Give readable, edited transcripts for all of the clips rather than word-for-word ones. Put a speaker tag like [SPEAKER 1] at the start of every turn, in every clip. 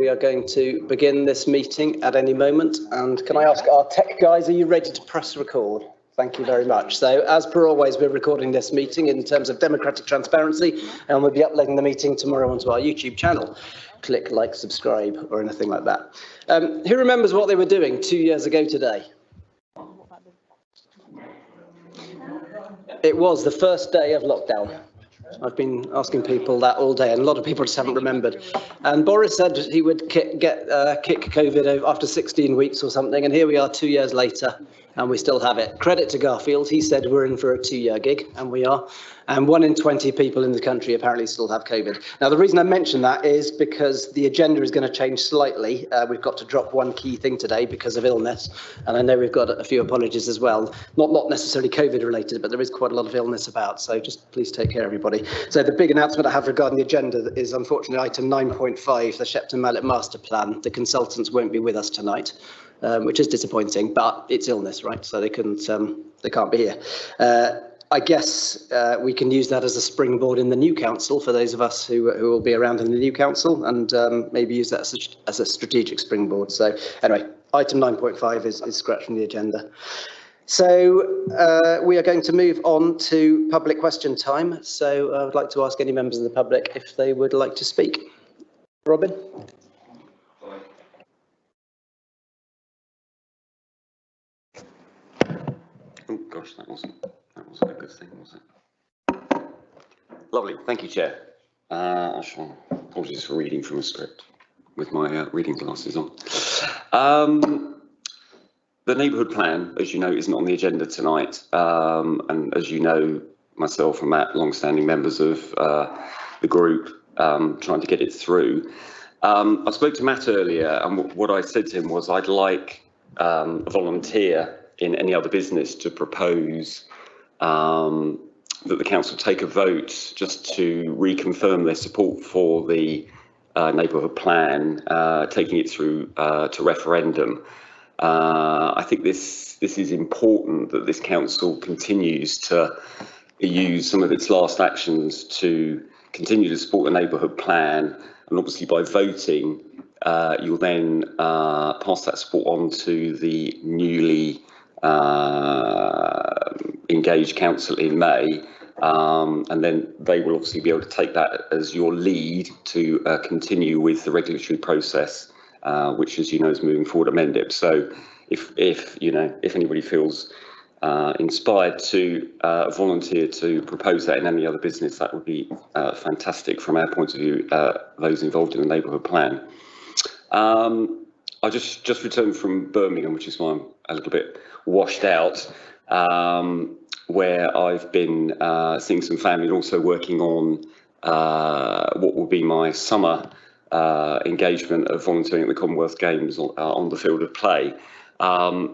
[SPEAKER 1] We are going to begin this meeting at any moment. And can I ask our tech guys, are you ready to press record? Thank you very much. So as per always, we're recording this meeting in terms of democratic transparency, and we'll be uploading the meeting tomorrow onto our YouTube channel. Click like, subscribe, or anything like that. Who remembers what they were doing 2 years ago today? It was the first day of lockdown. I've been asking people that all day, and a lot of people just haven't remembered. And Boris said he would kick COVID after 16 weeks or something, and here we are 2 years later, and we still have it. Credit to Garfield. He said we're in for a 2-year gig, and we are. And 1 in 20 people in the country apparently still have COVID. Now, the reason I mention that is because the agenda is going to change slightly. We've got to drop one key thing today because of illness, and I know we've got a few apologies as well. Not necessarily COVID related, but there is quite a lot of illness about, so just please take care, everybody. So the big announcement I have regarding the agenda is unfortunately item 9.5, the Shepton Mallet Master Plan. The consultants won't be with us tonight, which is disappointing, but it's illness, right? So they can't be here. I guess we can use that as a springboard in the new council for those of us who will be around in the new council, and maybe use that as a strategic springboard. So anyway, item 9.5 is scratched from the agenda. So we are going to move on to public question time. So I would like to ask any members of the public if they would like to speak. Robin?
[SPEAKER 2] Oh gosh, that wasn't a good thing, was it? Lovely, thank you, Chair. Apologies for reading from a script with my reading glasses on. The neighbourhood plan, as you know, isn't on the agenda tonight, and as you know, myself and Matt, long-standing members of the group, trying to get it through. I spoke to Matt earlier, and what I said to him was I'd like a volunteer in any other business to propose that the council take a vote just to reconfirm their support for the neighbourhood plan, taking it through to referendum. I think this is important, that this council continues to use some of its last actions to continue to support the neighbourhood plan, and obviously by voting you'll then pass that support on to the newly engaged council in May, and then they will obviously be able to take that as your lead to continue with the regulatory process, which, as you know, is moving forward at Mendip. So if anybody feels inspired to volunteer to propose that in any other business, that would be fantastic from our point of view, those involved in the neighbourhood plan. I just returned from Birmingham, which is why I'm a little bit washed out, where I've been seeing some family and also working on what will be my summer engagement of volunteering at the Commonwealth Games on the field of play. I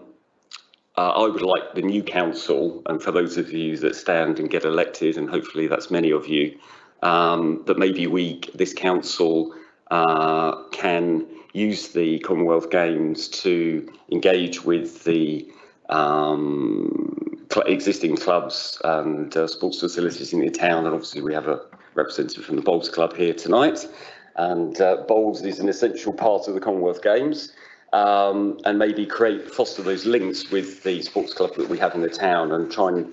[SPEAKER 2] would like the new council, and for those of you that stand and get elected, and hopefully that's many of you, that maybe this council can use the Commonwealth Games to engage with the existing clubs and sports facilities in the town. And obviously we have a representative from the Bowls Club here tonight, and bowls is an essential part of the Commonwealth Games, and maybe foster those links with the sports club that we have in the town, and try and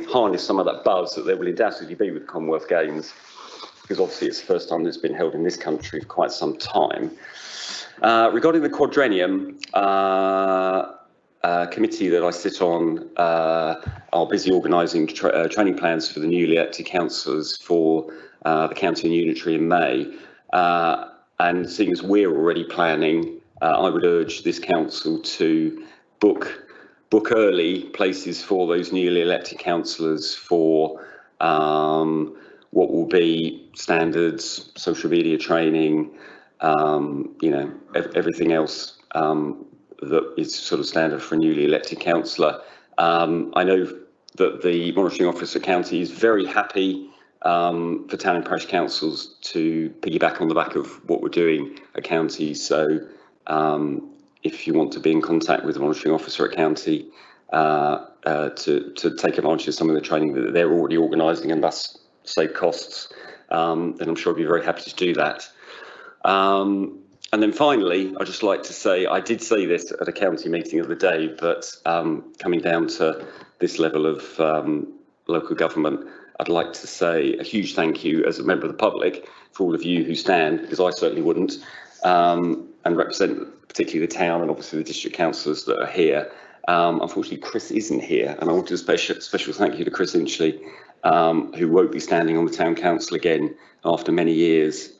[SPEAKER 2] harness some of that buzz that there will undoubtedly be with Commonwealth Games, because obviously it's the first time it's been held in this country for quite some time. Regarding the quadrennium, committee that I sit on are busy organising training plans for the newly elected councillors for the county and unitary in May, and seeing as we're already planning, I would urge this council to book early places for those newly elected councillors for what will be standards, social media training, everything else that is sort of standard for a newly elected councillor. I know that the monitoring officer county is very happy for town and parish councils to piggyback on the back of what we're doing at county. So if you want to be in contact with the monitoring officer at county to take advantage of some of the training that they're already organising and thus save costs, then I'm sure I'd be very happy to do that. And then finally, I'd just like to say, I did say this at a county meeting the other day, but coming down to this level of local government, I'd like to say a huge thank you as a member of the public for all of you who stand, because I certainly wouldn't, and represent particularly the town and obviously the district councillors that are here. Unfortunately, Chris isn't here, and I want to do a special thank you to Chris Inchley, who won't be standing on the town council again after many years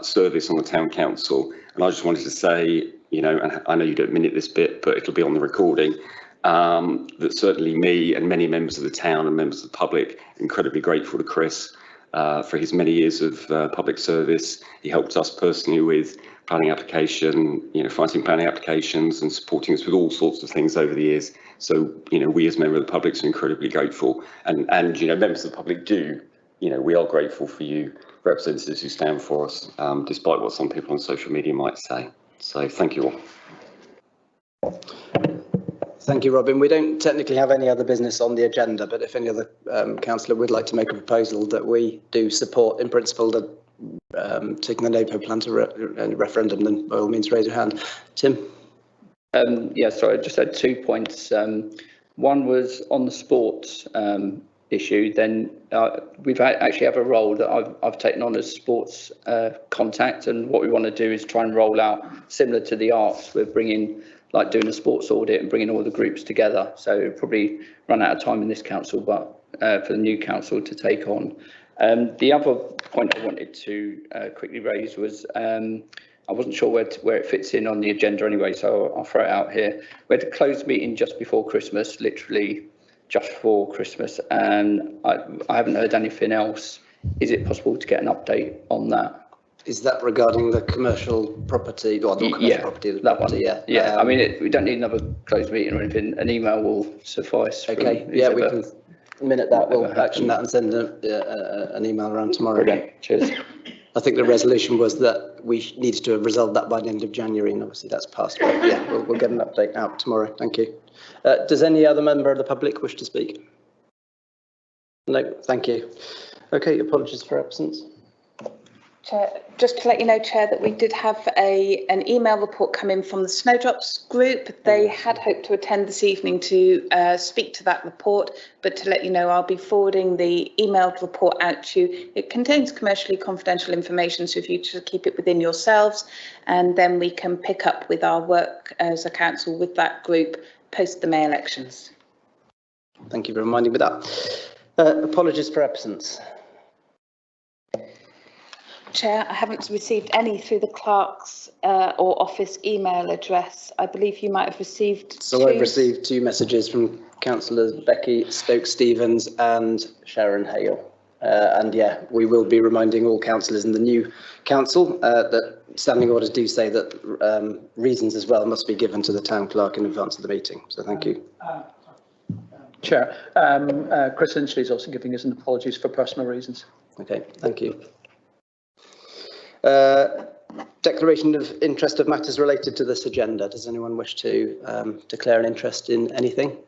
[SPEAKER 2] service on the town council. And I just wanted to say, you know, and I know you don't minute this bit, but it'll be on the recording, that certainly me and many members of the town and members of the public are incredibly grateful to Chris for his many years of public service. He helped us personally with planning application, you know, fighting planning applications and supporting us with all sorts of things over the years. So, you know, we as members of the public are incredibly grateful, and you know, members of the public do, you know, we are grateful for you representatives who stand for us, despite what some people on social media might say. So thank you all.
[SPEAKER 1] Thank you, Robin. We don't technically have any other business on the agenda, but if any other councillor would like to make a proposal that we do support in principle the taking the NAPO plan to referendum, then by all means raise your hand. Tim?
[SPEAKER 3] Yeah, sorry, I just had 2 points. One was on the sports issue. Then we've actually have a role that I've taken on as sports contact, and what we want to do is try and roll out similar to the arts. We're bringing, like, doing a sports audit and bringing all the groups together. So it'll probably run out of time in this council, but for the new council to take on. The other point I wanted to quickly raise was I wasn't sure where it fits in on the agenda anyway, so I'll throw it out here. We had a closed meeting just before Christmas, literally just before Christmas, and I haven't heard anything else. Is it possible to get an update on that?
[SPEAKER 1] Is that regarding the commercial property? Or the commercial property, the
[SPEAKER 3] that
[SPEAKER 1] property,
[SPEAKER 3] one. Yeah. I mean, we don't need another closed meeting or anything. An email will suffice.
[SPEAKER 1] Okay. Yeah, we can minute that. We'll action that and send an email around tomorrow.
[SPEAKER 3] Brilliant. Cheers.
[SPEAKER 1] I think the resolution was that we needed to have resolved that by the end of January, and obviously that's passed. But yeah, we'll get an update out tomorrow. Thank you. Does any other member of the public wish to speak? No, thank you. Okay, apologies for absence.
[SPEAKER 4] Chair, just to let you know, Chair, that we did have an email report come in from the Snowdrops group. They had hoped to attend this evening to speak to that report, but to let you know, I'll be forwarding the emailed report out to you. It contains commercially confidential information, so if you just keep it within yourselves, and then we can pick up with our work as a council with that group post the May elections.
[SPEAKER 1] Thank you for reminding me of that. Apologies for absence.
[SPEAKER 4] Chair, I haven't received any through the clerk's or office email address. I believe you might have received
[SPEAKER 1] So I've received 2 messages from councillors Becky Stokes-Stevens and Sharon Hale. And yeah, we will be reminding all councillors in the new council that standing orders do say that reasons as well must be given to the town clerk in advance of the meeting. So thank you.
[SPEAKER 5] Chair, Chris Inchley is also giving us an apologies for personal reasons.
[SPEAKER 1] Okay, thank you. Declaration of interest of matters related to this agenda. Does anyone wish to declare an interest in anything?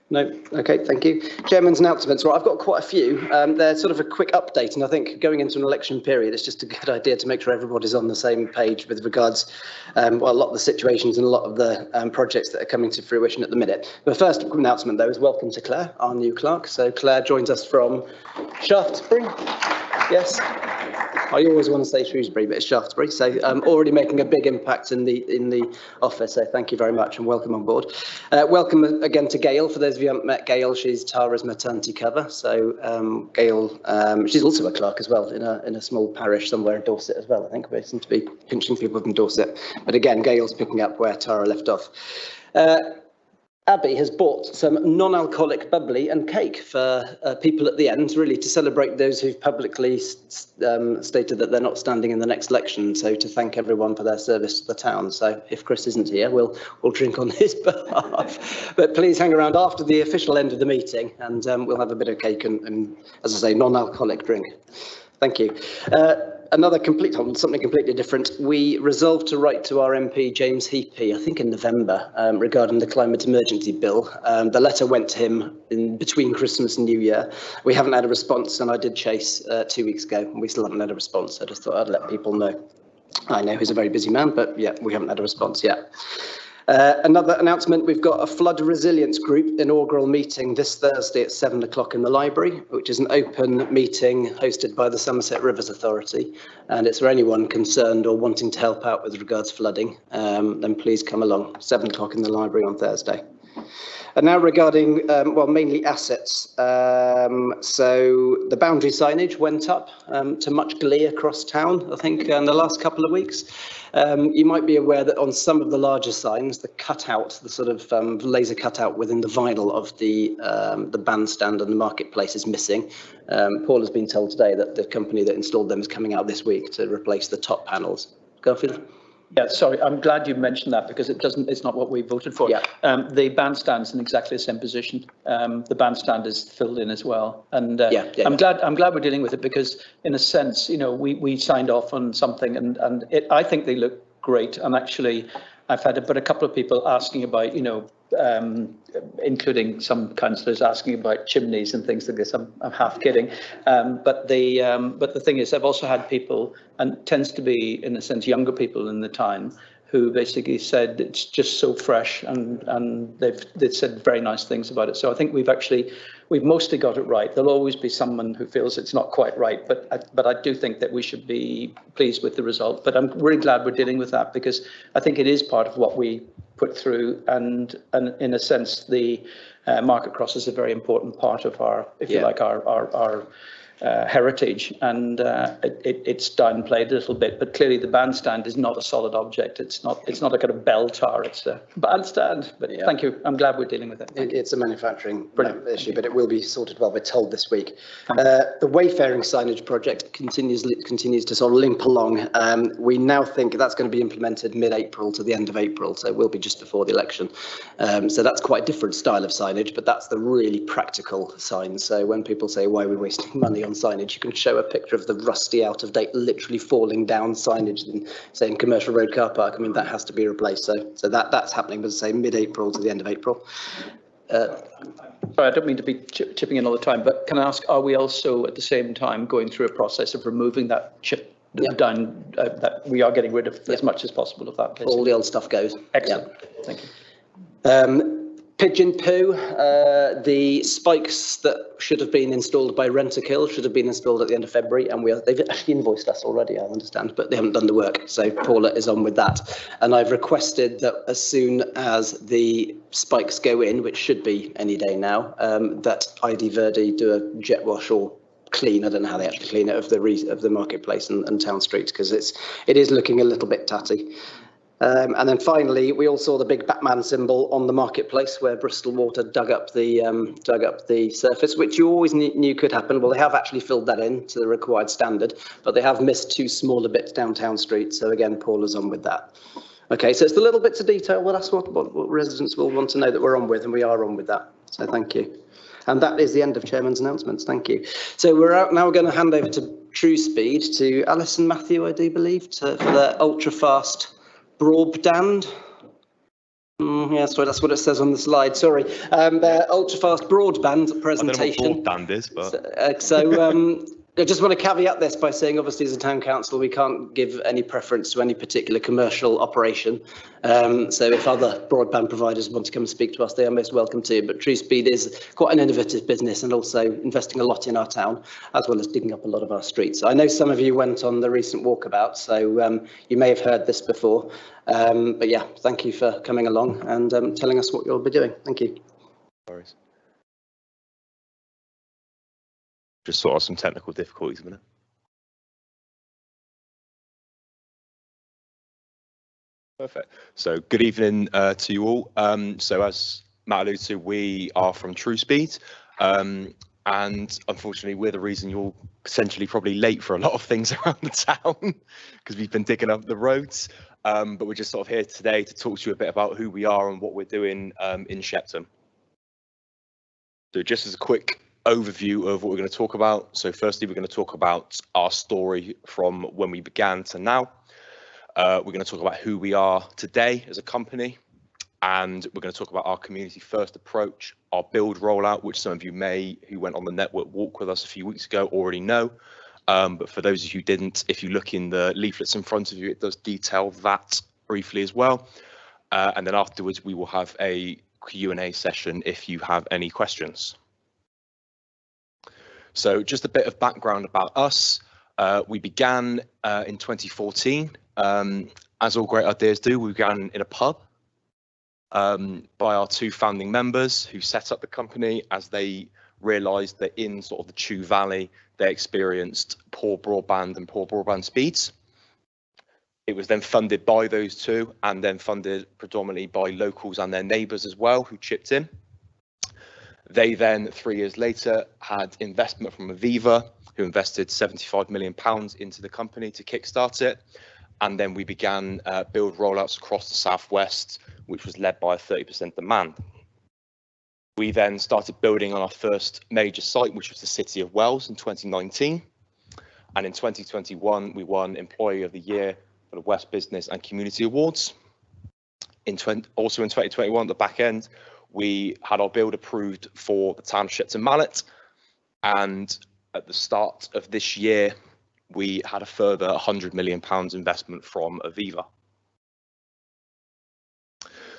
[SPEAKER 1] No? Okay, thank you. Chairman's announcements. Well, I've got quite a few. They're sort of a quick update, and I think going into an election period, it's just a good idea to make sure everybody's on the same page with regards, well, a lot of the situations and a lot of the projects that are coming to fruition at the minute. The first announcement, though, is welcome to Claire, our new clerk. So Claire joins us from Shaftesbury. Yes. I always want to say Shrewsbury, but it's Shaftesbury. So already making a big impact in the office. So thank you very much and welcome on board. Welcome again to Gail. For those of you who haven't met Gail, she's Tara's maternity cover. So Gail, she's also a clerk as well in a small parish somewhere in Dorset as well. I think we seem to be pinching people from Dorset. But again, Gail's picking up where Tara left off. Abby has bought some non-alcoholic bubbly and cake for people at the end, really to celebrate those who've publicly stated that they're not standing in the next election. So to thank everyone for their service to the town. So if Chris isn't here, we'll drink on his behalf. But please hang around after the official end of the meeting, and we'll have a bit of cake and as I say, non-alcoholic drink. Thank you. something completely different. We resolved to write to our MP James Heapy, I think in November, regarding the climate emergency bill. The letter went to him in between Christmas and New Year. We haven't had a response, and I did chase 2 weeks ago, and we still haven't had a response. I just thought I'd let people know. I know he's a very busy man, but yeah, we haven't had a response yet. Another announcement, we've got a flood resilience group inaugural meeting this Thursday at 7 o'clock in the library, which is an open meeting hosted by the Somerset Rivers Authority. And it's for anyone concerned or wanting to help out with regards to flooding, then please come along, 7 o'clock in the library on Thursday. And now regarding, well, mainly assets. So the boundary signage went up to much glee across town, I think, in the last couple of weeks. You might be aware that on some of the larger signs, the cutout, the sort of laser cutout within the vinyl of the bandstand and the marketplace is missing. Paul has been told today that the company that installed them is coming out this week to replace the top panels. Garfield?
[SPEAKER 5] Yeah, sorry, I'm glad you mentioned that because it's not what we voted for.
[SPEAKER 1] Yeah.
[SPEAKER 5] The bandstand's in exactly the same position. The bandstand is filled in as well. And I'm glad we're dealing with it because in a sense, you know, we signed off on something and I think they look great. And actually, I've had a couple of people asking about, you know, including some councillors asking about chimneys and things like this. I'm half kidding, but the thing is, I've also had people, and it tends to be in a sense younger people in the town, who basically said it's just so fresh, and they've said very nice things about it. So I think we've mostly got it right. There'll always be someone who feels it's not quite right, but I do think that we should be pleased with the result. But I'm really glad we're dealing with that because I think it is part of what we put through, and in a sense, the market cross is a very important part of our, if you like, our heritage, and it's downplayed a little bit. But clearly, the bandstand is not a solid object. It's not a kind of bell tower. It's a bandstand. But thank you. I'm glad we're dealing with it.
[SPEAKER 1] It's a manufacturing issue, but it will be sorted well. We're told this week. The wayfaring signage project continues to sort of limp along. We now think that's going to be implemented mid-April to the end of April, so it will be just before the election. So that's quite a different style of signage, but that's the really practical sign. So when people say, why are we wasting money on signage, you can show a picture of the rusty, out of date, literally falling down signage and saying commercial road car park. I mean, that has to be replaced. So that's happening, but say mid-April to the end of April.
[SPEAKER 5] Sorry, I don't mean to be chipping in all the time, but can I ask, are we also at the same time going through a process of removing that chip down, that we are getting rid of as much as possible of that? Basically.
[SPEAKER 1] All the old stuff goes.
[SPEAKER 5] Excellent. Thank you.
[SPEAKER 1] Pigeon poo, the spikes that should have been installed by Rentokil should have been installed at the end of February, and they've actually invoiced us already, I understand, but they haven't done the work. So Paula is on with that. And I've requested that as soon as the spikes go in, which should be any day now, that ID Verdi do a jet wash or clean, I don't know how they actually clean it, of the marketplace and town streets, because it is looking a little bit tatty. And then finally, we all saw the big Batman symbol on the marketplace where Bristol Water dug up the surface, which you always knew could happen. Well, they have actually filled that in to the required standard, but they have missed 2 smaller bits down Town Street. So again, Paula's on with that. Okay, so it's the little bits of detail. Well, that's what residents will want to know that we're on with, and we are on with that. So thank you. And that is the end of Chairman's announcements. Thank you. So we're out now. We're going to hand over to True Speed to Alison Matthew, I do believe, for the ultra fast broadband. Yeah, sorry, that's what it says on the slide. Sorry, the ultra-fast broadband presentation.
[SPEAKER 6] I don't know what broadband is, but
[SPEAKER 1] I just want to caveat this by saying, obviously, as a town council, we can't give any preference to any particular commercial operation. So if other broadband providers want to come and speak to us, they are most welcome to. But True Speed is quite an innovative business and also investing a lot in our town, as well as digging up a lot of our streets. I know some of you went on the recent walkabout, so you may have heard this before. But yeah, thank you for coming along and telling us what you'll be doing. Thank you.
[SPEAKER 6] Just sort of some technical difficulties a minute. Perfect. So good evening to you all. So as Matt alluded to, we are from True Speed, and unfortunately we're the reason you're potentially probably late for a lot of things around the town because we've been digging up the roads. But we're just sort of here today to talk to you a bit about who we are and what we're doing in Shepton. So just as a quick overview of what we're going to talk about. So firstly, we're going to talk about our story from when we began to now. We're going to talk about who we are today as a company, and we're going to talk about our community first approach, our build rollout, which some of you who went on the network walk with us a few weeks ago already know. But for those of you who didn't, if you look in the leaflets in front of you, it does detail that briefly as well. And then afterwards, we will have a Q&A session if you have any questions. So just a bit of background about us. We began in 2014. As all great ideas do, we began in a pub by our two founding members who set up the company as they realised that in sort of the Chew Valley, they experienced poor broadband speeds. It was then funded by those two and then funded predominantly by locals and their neighbours as well, who chipped in. They then, 3 years later, had investment from Aviva, who invested £75 million into the company to kickstart it. And then we began build rollouts across the southwest, which was led by a 30% demand. We then started building on our first major site, which was the City of Wells in 2019. And in 2021, we won Employee of the Year for the West Business and Community Awards. Also in 2021, at the back end, we had our build approved for the town of Shepton Mallet. And at the start of this year, we had a further £100 million investment from Aviva.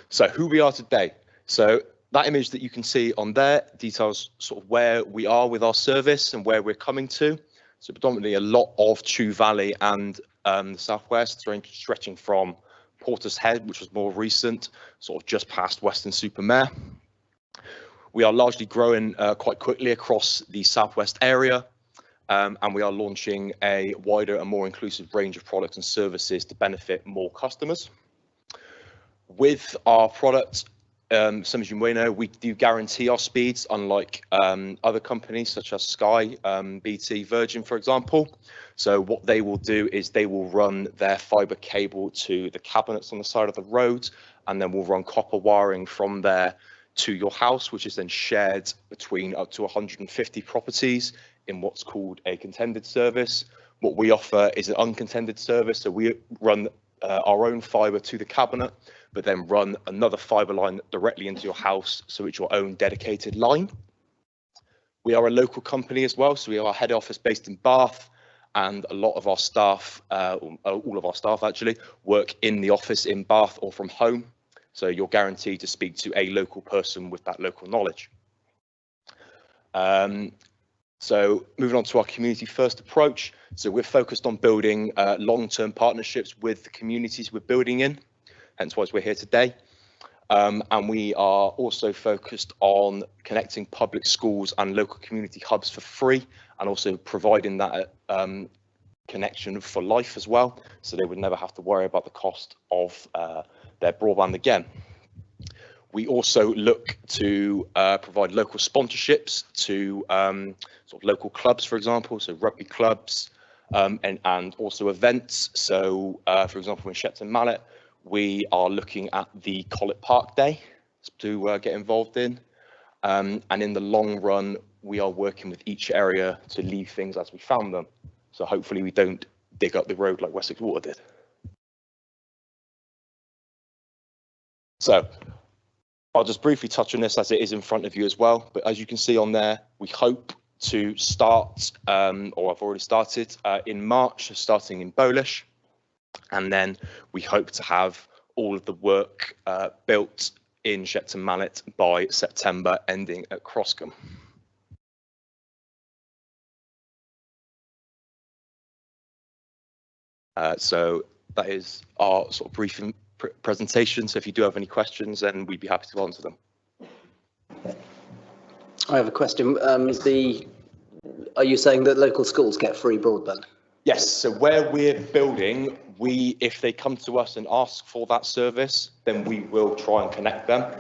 [SPEAKER 6] So who we are today. So that image that you can see on there details sort of where we are with our service and where we're coming to. So predominantly a lot of Chew Valley and the southwest, stretching from Porter's Head, which was more recent, sort of just past Weston-super-Mare. We are largely growing quite quickly across the southwest area, and we are launching a wider and more inclusive range of products and services to benefit more customers. With our product, some of you may know, we do guarantee our speeds, unlike other companies such as Sky, BT, Virgin, for example. So what they will do is they will run their fibre cable to the cabinets on the side of the road, and then we'll run copper wiring from there to your house, which is then shared between up to 150 properties in what's called a contended service. What we offer is an uncontended service, so we run our own fibre to the cabinet, but then run another fibre line directly into your house, so it's your own dedicated line. We are a local company as well, so we are head office based in Bath, and a lot of our staff, all of our staff actually, work in the office in Bath or from home. So you're guaranteed to speak to a local person with that local knowledge. So moving on to our community first approach. So we're focused on building long-term partnerships with the communities we're building in, hence why we're here today. And we are also focused on connecting public schools and local community hubs for free, and also providing that connection for life as well, so they would never have to worry about the cost of their broadband again. We also look to provide local sponsorships to sort of local clubs, for example, so rugby clubs, and also events. So, for example, in Shepton Mallet, we are looking at the Collett Park Day to get involved in. And in the long run, we are working with each area to leave things as we found them. So hopefully we don't dig up the road like Wessex Water did. So I'll just briefly touch on this as it is in front of you as well. But as you can see on there, we hope to start, or I've already started, in March, starting in Bowlish. And then we hope to have all of the work built in Shepton Mallet by September, ending at Croscombe. So that is our sort of brief presentation. So if you do have any questions, then we'd be happy to answer them.
[SPEAKER 1] I have a question. Are you saying that local schools get free broadband?
[SPEAKER 6] Yes. So where we're building, if they come to us and ask for that service, then we will try and connect them.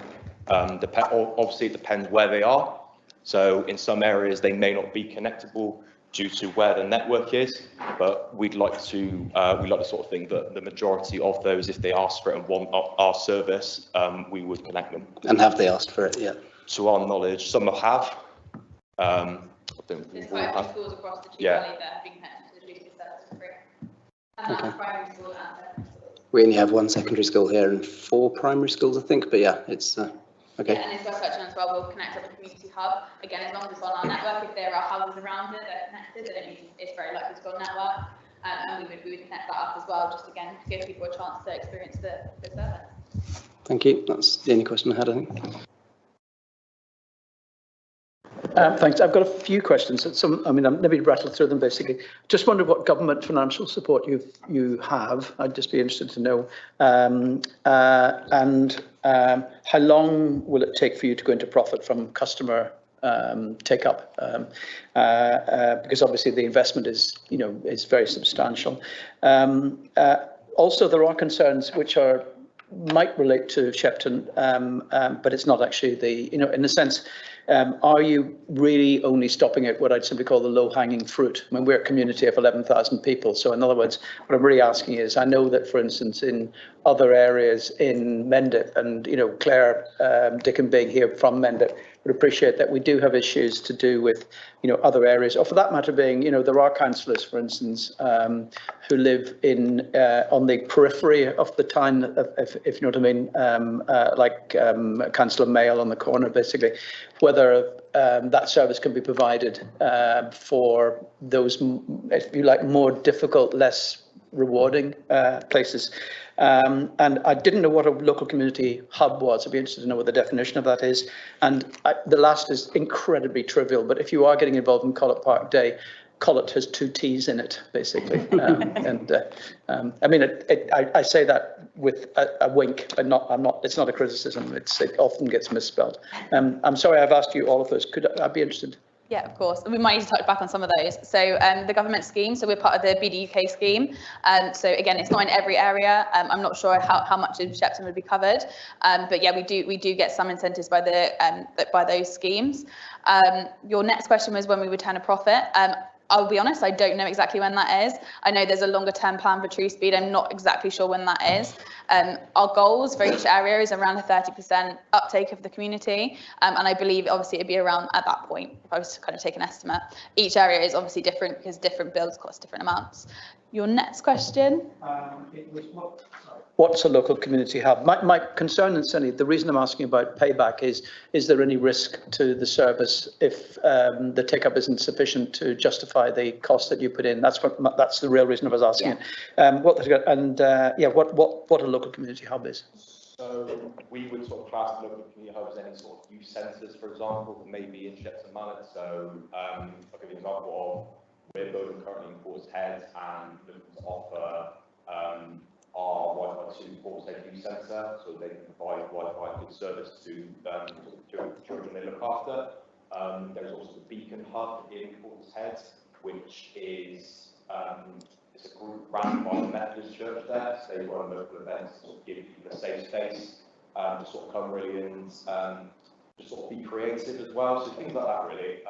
[SPEAKER 6] Obviously, it depends where they are. So in some areas, they may not be connectable due to where the network is, but we'd like to sort of think that the majority of those, if they ask for it and want our service, we would connect them.
[SPEAKER 1] And have they asked for it? Yeah.
[SPEAKER 6] To our knowledge, some have.
[SPEAKER 4] There's quite a few schools across the Chew Valley that have been connected to the Chew service for free. And that's primary school and secondary school.
[SPEAKER 1] We only have one secondary school here and 4 primary schools, I think, but yeah, it's okay.
[SPEAKER 4] Yeah, and it's worth searching as well. We'll connect up with the community hub. Again, as long as it's on our network, if there are hubs around it that are connected, then it means it's very likely to go on network. And we would connect that up as well, just again, to give people a chance to experience the service.
[SPEAKER 1] Thank you. That's the only question I had, I think.
[SPEAKER 5] Thanks. I've got a few questions. I'm maybe rattle through them basically. Just wondered what government financial support you have. I'd just be interested to know. How long will it take for you to go into profit from customer take up? Because obviously the investment is very substantial. Also, there are concerns which might relate to Shepton, but it's not actually in a sense. Are you really only stopping at what I'd simply call the low-hanging fruit? I mean, we're a community of 11,000 people. So in other words, what I'm really asking is, I know that, for instance, in other areas in Mendip, and, Claire Dickin being here from Mendip, would appreciate that we do have issues to do with, other areas, or for that matter being, there are councillors, for instance, who live on the periphery of the town, if you know what I mean, like Councillor Mail on the corner, basically, whether that service can be provided for those, if you like, more difficult, less rewarding places. And I didn't know what a local community hub was. I'd be interested to know what the definition of that is. And the last is incredibly trivial, but if you are getting involved in Collett Park Day, Collett has 2 T's in it, basically. I mean, I say that with a wink, but it's not a criticism. It often gets misspelled. I'm sorry, I've asked you all of those. I'd be interested.
[SPEAKER 4] Yeah, of course. We might need to touch back on some of those. So the government scheme, so we're part of the BD UK scheme. So again, it's not in every area. I'm not sure how much of Shepton would be covered. But yeah, we do get some incentives by those schemes. Your next question was when we would turn a profit. I'll be honest, I don't know exactly when that is. I know there's a longer term plan for True Speed. I'm not exactly sure when that is. Our goals for each area is around a 30% uptake of the community. And I believe obviously it'd be around at that point, if I was to kind of take an estimate. Each area is obviously different because different builds cost different amounts. Your next question?
[SPEAKER 5] It was what's a local community hub? My concern, and certainly the reason I'm asking about payback is there any risk to the service if the take-up isn't sufficient to justify the cost that you put in? That's the real reason I was asking it. What a local community hub is.
[SPEAKER 7] So we would sort of class the local community hubs any sort of youth centres, for example, maybe in Shepton Mallet. So I'll give you an example of we're building currently in Port's Head and looking to offer our Wi-Fi to Port's Head Youth Centre, so they can provide Wi-Fi good service to children they look after. There's also the Beacon Hub in Port's Head, which is it's a group run by the Methodist Church there. So they run local events to sort of give people a safe space to sort of come really and just sort of be creative as well. So things like that really.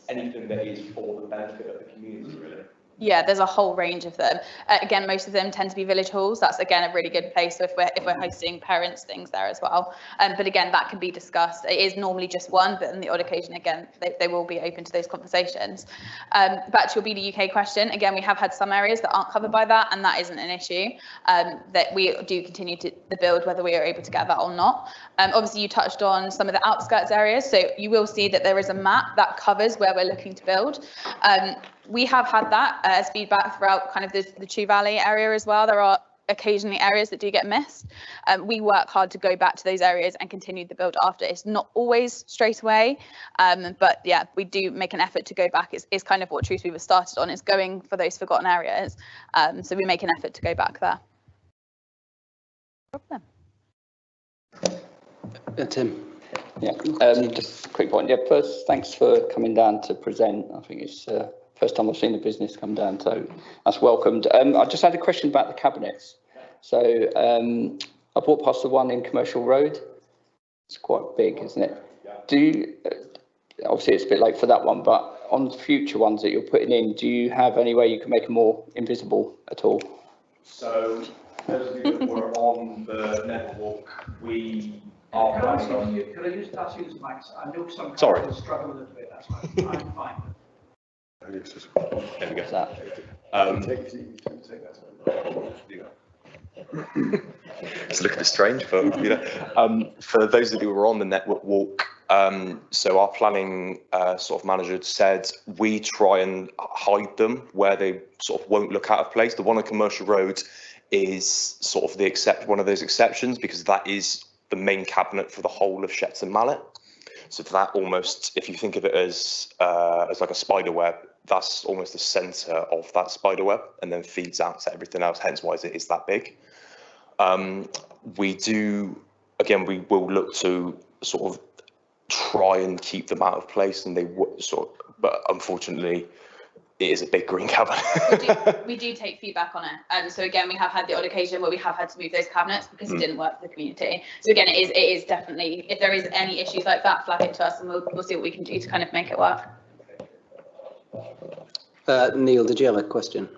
[SPEAKER 7] Anything that is for the benefit of the community really.
[SPEAKER 4] Yeah, there's a whole range of them. Again, most of them tend to be village halls. That's again a really good place if we're hosting parents things there as well. But again, that can be discussed. It is normally just one, but on the odd occasion, again, they will be open to those conversations. Back to your BD UK question. Again, we have had some areas that aren't covered by that, and that isn't an issue. That we do continue to the build, whether we are able to get that or not. Obviously, you touched on some of the outskirts areas, so you will see that there is a map that covers where we're looking to build. We have had that as feedback throughout kind of the Chew Valley area as well. There are occasionally areas that do get missed. We work hard to go back to those areas and continue the build after. It's not always straight away, but yeah, we do make an effort to go back. It's kind of what True Speed was started on, is going for those forgotten areas. So we make an effort to go back there. No problem.
[SPEAKER 1] Tim.
[SPEAKER 3] Yeah, just a quick point. Yeah, first, thanks for coming down to present. I think it's first time I've seen the business come down, so that's welcomed. I just had a question about the cabinets. So I walked past the one in Commercial Road. It's quite big, isn't it? Do you, obviously it's a bit late for that one, but on future ones that you're putting in, do you have any way you can make them more invisible at all?
[SPEAKER 7] So those of you that were on the network walk, we are planning on.
[SPEAKER 5] Could I just ask you this, Max? I know some
[SPEAKER 6] Sorry.
[SPEAKER 5] people struggle a little bit.
[SPEAKER 6] There we go. It's a little bit strange, but you know, for those of you who were on the network walk, so our planning sort of manager said we try and hide them where they sort of won't look out of place. The one on Commercial Road is sort of one of those exceptions, because that is the main cabinet for the whole of Shepton Mallet. So for that, almost, if you think of it as like a spider web, that's almost the centre of that spider web, and then feeds out to everything else. Hence why it is that big. We will look to sort of try and keep them out of place, and but unfortunately, it is a big green cabinet.
[SPEAKER 8] we do take feedback on it. So again, we have had the odd occasion where we have had to move those cabinets because it didn't work for the community. So again, it is definitely, if there is any issues like that, flag it to us and we'll see what we can do to kind of make it work.
[SPEAKER 1] Neil, did you have a question?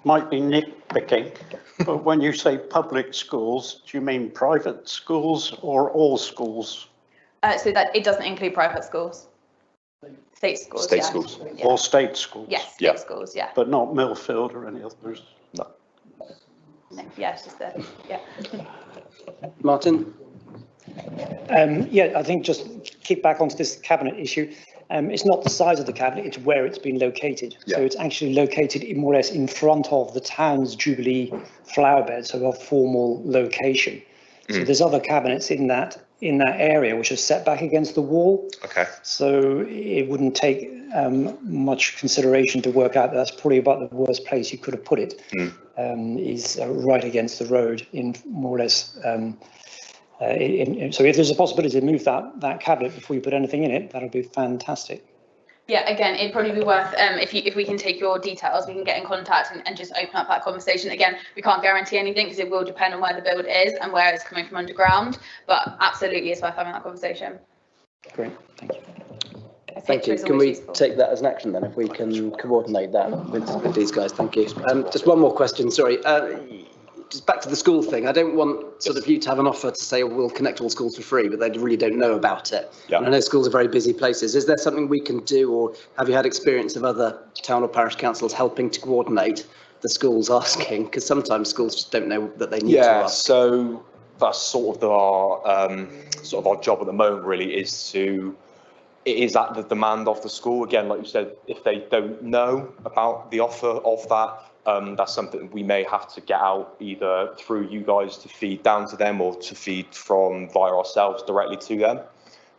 [SPEAKER 9] Might be nitpicking, but when you say public schools, do you mean private schools or all schools?
[SPEAKER 8] So that it doesn't include private schools. State schools.
[SPEAKER 6] State schools.
[SPEAKER 8] Yeah.
[SPEAKER 9] All state schools?
[SPEAKER 8] Yes, state schools, yeah.
[SPEAKER 9] But not Millfield or any others?
[SPEAKER 6] No.
[SPEAKER 8] No, yeah, it's just yeah.
[SPEAKER 1] Martin?
[SPEAKER 10] Yeah, I think just keep back onto this cabinet issue. It's not the size of the cabinet, it's where it's been located. Yeah. So it's actually located more or less in front of the town's Jubilee flower bed, so a formal location. So there's other cabinets in that area which are set back against the wall.
[SPEAKER 6] Okay.
[SPEAKER 10] So it wouldn't take much consideration to work out that's probably about the worst place you could have put it. Is right against the road in more or less. So if there's a possibility to move that cabinet before you put anything in it, that would be fantastic.
[SPEAKER 8] Yeah, again, it'd probably be worth, if we can take your details, we can get in contact and just open up that conversation. Again, we can't guarantee anything because it will depend on where the build is and where it's coming from underground, but absolutely it's worth having that conversation.
[SPEAKER 10] Great, thank you.
[SPEAKER 1] Thank you. Can we take that as an action then, if we can coordinate that with these guys? Thank you. Just one more question, sorry. Just back to the school thing. I don't want sort of you to have an offer to say, oh, we'll connect all schools for free, but they really don't know about it. Yeah. And I know schools are very busy places. Is there something we can do, or have you had experience of other town or parish councils helping to coordinate the schools asking? Because sometimes schools just don't know that they need to ask. Yeah,
[SPEAKER 6] so that's sort of our job at the moment, really, is at the demand of the school. Again, like you said, if they don't know about the offer of that, that's something we may have to get out either through you guys to feed down to them, or to feed from via ourselves directly to them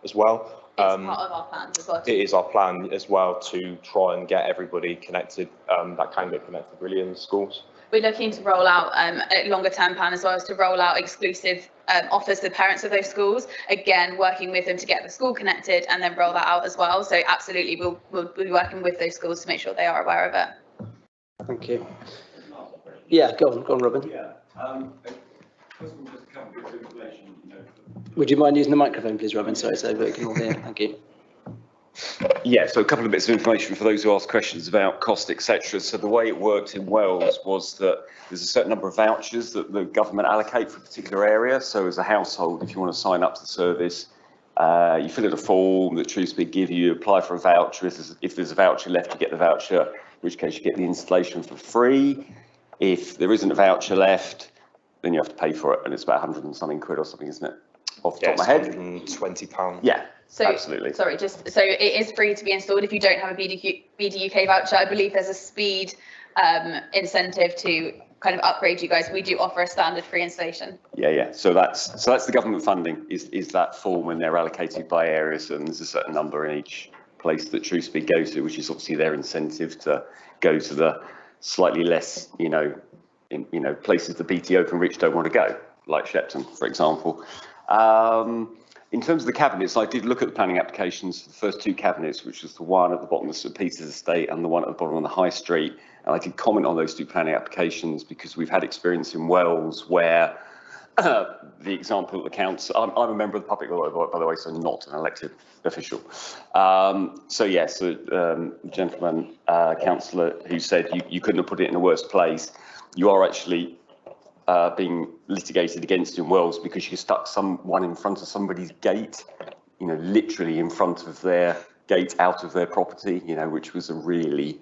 [SPEAKER 6] as well.
[SPEAKER 8] It's part of our plans as well.
[SPEAKER 6] It is our plan as well to try and get everybody connected, that can get connected really in the schools.
[SPEAKER 8] We're looking to roll out a longer term plan as well, as to roll out exclusive offers to the parents of those schools. Again, working with them to get the school connected and then roll that out as well. So absolutely, we'll be working with those schools to make sure they are aware of it.
[SPEAKER 1] Thank you. Yeah, go on, Robin.
[SPEAKER 11] Yeah. First of all, just a couple of bits of information.
[SPEAKER 1] Would you mind using the microphone, please, Robin? Sorry, so we can all hear. Thank you.
[SPEAKER 2] Yeah, so a couple of bits of information for those who ask questions about cost, etc. So the way it worked in Wales was that there's a certain number of vouchers that the government allocate for a particular area. So as a household, if you want to sign up to the service, you fill in a form that TrueSpeed give you, apply for a voucher. If there's a voucher left, you get the voucher, in which case you get the installation for free. If there isn't a voucher left, then you have to pay for it, and it's about 100 and something quid or something, isn't it? Off the top of my head.
[SPEAKER 6] £120.
[SPEAKER 2] Yeah.
[SPEAKER 8] So,
[SPEAKER 2] absolutely.
[SPEAKER 8] Sorry, so it is free to be installed if you don't have a BDUK voucher. I believe there's a speed incentive to kind of upgrade you guys. We do offer a standard free installation.
[SPEAKER 2] Yeah. So that's the government funding is that form when they're allocated by areas, and there's a certain number in each place that TrueSpeed goes to, which is obviously their incentive to go to the slightly less, places the BT Open Rich don't want to go, like Shepton, for example. In terms of the cabinets, I did look at the planning applications for the first two cabinets, which was the one at the bottom of St Peter's Estate and the one at the bottom on the High Street. And I did comment on those two planning applications because we've had experience in Wales where the example of the council, I'm a member of the public, by the way, so not an elected official. The gentleman, councillor, who said you couldn't have put it in a worse place, you are actually being litigated against in Wales because you stuck someone in front of somebody's gate you know, literally in front of their gate out of their property, you know, which was a really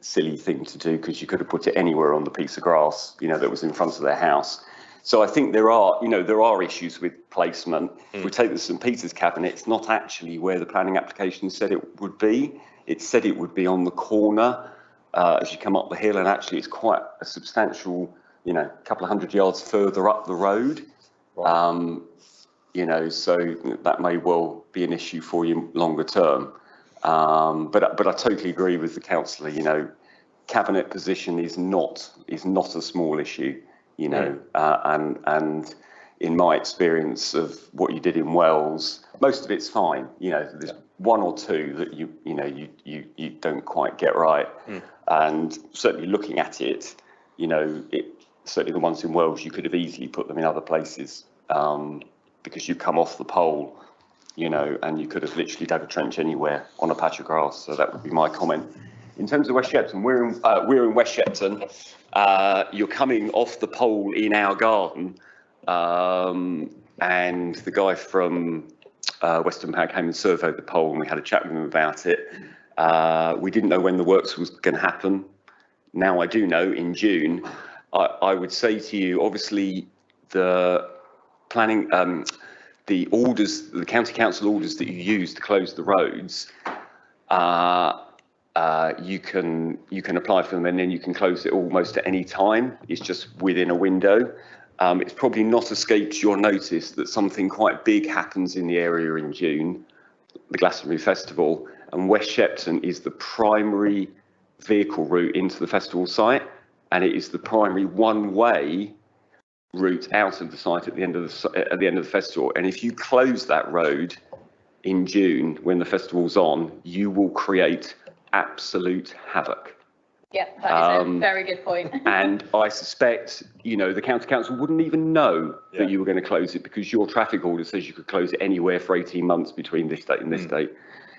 [SPEAKER 2] silly thing to do because you could have put it anywhere on the piece of grass, you know, that was in front of their house. So I think there are issues with placement. If we take the St Peter's cabinet, it's not actually where the planning application said it would be. It said it would be on the corner as you come up the hill, and actually it's quite a substantial, you know, couple of 100 yards further up the road. Right. You know, so that may well be an issue for you longer term. But I totally agree with the councillor. You know, cabinet position is not a small issue. You know, and in my experience of what you did in Wells, most of it's fine. You know, there's one or two that you don't quite get right. And certainly looking at it, you know, certainly the ones in Wells, you could have easily put them in other places because you come off the pole, you know, and you could have literally dug a trench anywhere on a patch of grass. So that would be my comment. In terms of West Shepton, we're in West Shepton. You're coming off the pole in our garden, and the guy from Western Power came and surveyed the pole, and we had a chat with him about it. We didn't know when the works was going to happen. Now I do know, in June. I would say to you, obviously, the planning, the orders, the county council orders that you use to close the roads, you can apply for them, and then you can close it almost at any time. It's just within a window. It's probably not escaped your notice that something quite big happens in the area in June, the Glastonbury Festival, and West Shepton is the primary vehicle route into the festival site, and it is the primary one-way route out of the site at the end of the festival. And if you close that road in June when the festival's on, you will create absolute havoc.
[SPEAKER 8] Yeah, that is a very good point.
[SPEAKER 2] And I suspect, you know, the county council wouldn't even know that you were going to close it because your traffic order says you could close it anywhere for 18 months between this date and this date.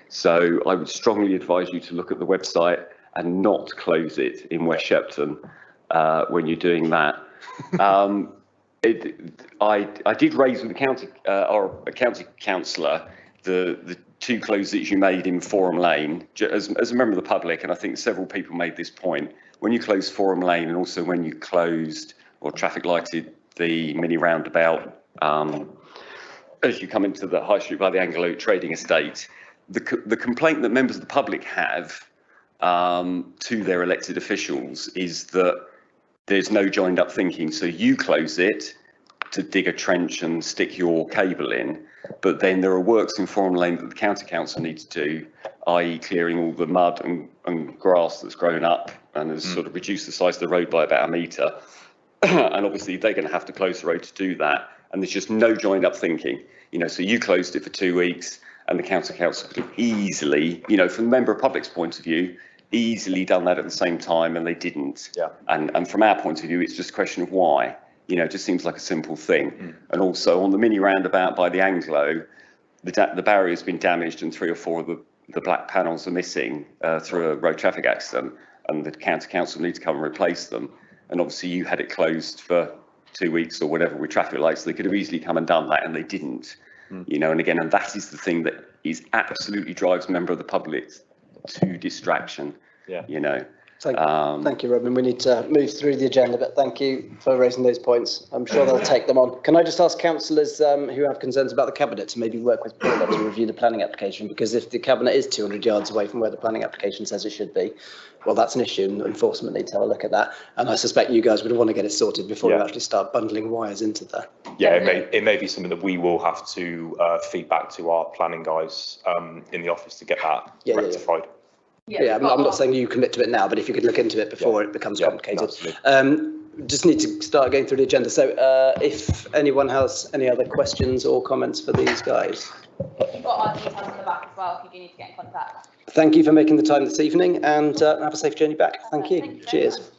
[SPEAKER 2] So I would strongly advise you to look at the website and not close it in West Shepton when you're doing that. I did raise with the county, or a county councillor, the two closes you made in Forum Lane as a member of the public, and I think several people made this point. When you closed Forum Lane, and also when you closed or traffic lighted the mini roundabout as you come into the High Street by the Anglo Trading Estate, the complaint that members of the public have to their elected officials is that there's no joined up thinking. So you close it to dig a trench and stick your cable in, but then there are works in Forum Lane that the county council needs to do, i.e. clearing all the mud and grass that's grown up and has sort of reduced the size of the road by about 1 metre. And obviously they're going to have to close the road to do that. And there's just no joined up thinking, you know, so you closed it for 2 weeks and the county council could have easily, you know, from the member of public's point of view, easily done that at the same time, and they didn't. Yeah. And from our point of view, it's just a question of why. You know, it just seems like a simple thing. And also on the mini roundabout by the Anglo, the barrier's been damaged and 3 or 4 of the black panels are missing through a road traffic accident, and the county council need to come and replace them. And obviously you had it closed for 2 weeks or whatever with traffic lights. They could have easily come and done that, and they didn't. You know, and again, and that is the thing that is absolutely drives a member of the public to distraction. Yeah. You know.
[SPEAKER 1] Thank you, Robin. We need to move through the agenda, but thank you for raising those points. I'm sure they'll take them on. Can I just ask councillors who have concerns about the cabinet to maybe work with Paula to review the planning application? Because if the cabinet is 200 yards away from where the planning application says it should be, well, that's an issue, and enforcement needs to have a look at that. And I suspect you guys would want to get it sorted before you actually start bundling wires into there.
[SPEAKER 7] Yeah, it may be something that we will have to feed back to our planning guys in the office to get that rectified.
[SPEAKER 1] Yeah, I'm not saying you commit to it now, but if you could look into it before it becomes complicated. Just need to start going through the agenda. So if anyone has any other questions or comments for these guys.
[SPEAKER 8] You've got our details on the back as well if you do need to get in contact.
[SPEAKER 1] Thank you for making the time this evening, and have a safe journey back. Thank you. Cheers.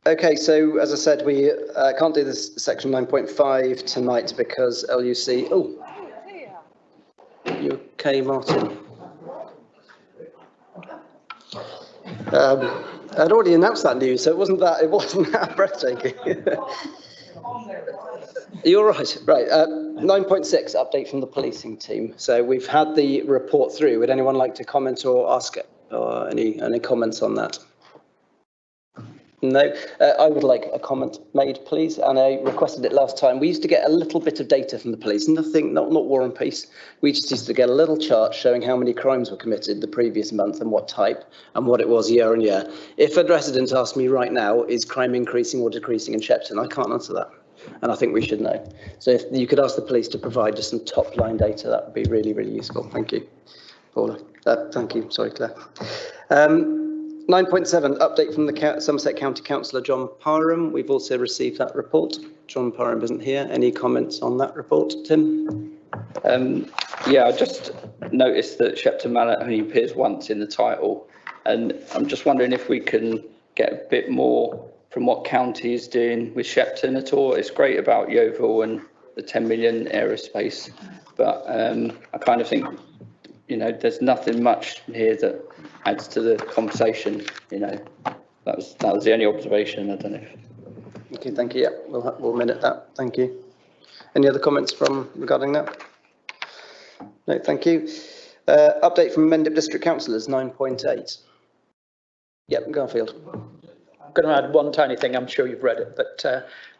[SPEAKER 1] Okay, so as I said, we can't do this section 9.5 tonight because LUC. Oh, you okay, Martin? I'd already announced that news, so it wasn't that breathtaking. You're right. Right. 9.6 update from the policing team. So we've had the report through. Would anyone like to comment or ask or any comments on that? No, I would like a comment made, please. And I requested it last time. We used to get a little bit of data from the police, nothing, not War and Peace. We just used to get a little chart showing how many crimes were committed the previous month and what type and what it was year on year. If a resident asked me right now, is crime increasing or decreasing in Shepton, I can't answer that. And I think we should know. So if you could ask the police to provide just some top line data, that would be really, really useful. Thank you, Paula. Thank you. Sorry, Claire. 9.7, update from the Somerset County Councillor John Parham. We've also received that report. John Parham isn't here. Any comments on that report, Tim?
[SPEAKER 3] Yeah, I just noticed that Shepton Mallet only appears once in the title, and I'm just wondering if we can get a bit more from what county is doing with Shepton at all. It's great about Yeovil and the 10 million aerospace, but I kind of think, you know, there's nothing much here that adds to the conversation. You know, that was the only observation. I don't know.
[SPEAKER 1] Okay, thank you. Yeah, we'll minute that. Thank you. Any other comments regarding that? No, thank you. Update from Mendip District Councillors, 9.8. Yep, Garfield.
[SPEAKER 5] I'm going to add one tiny thing. I'm sure you've read it,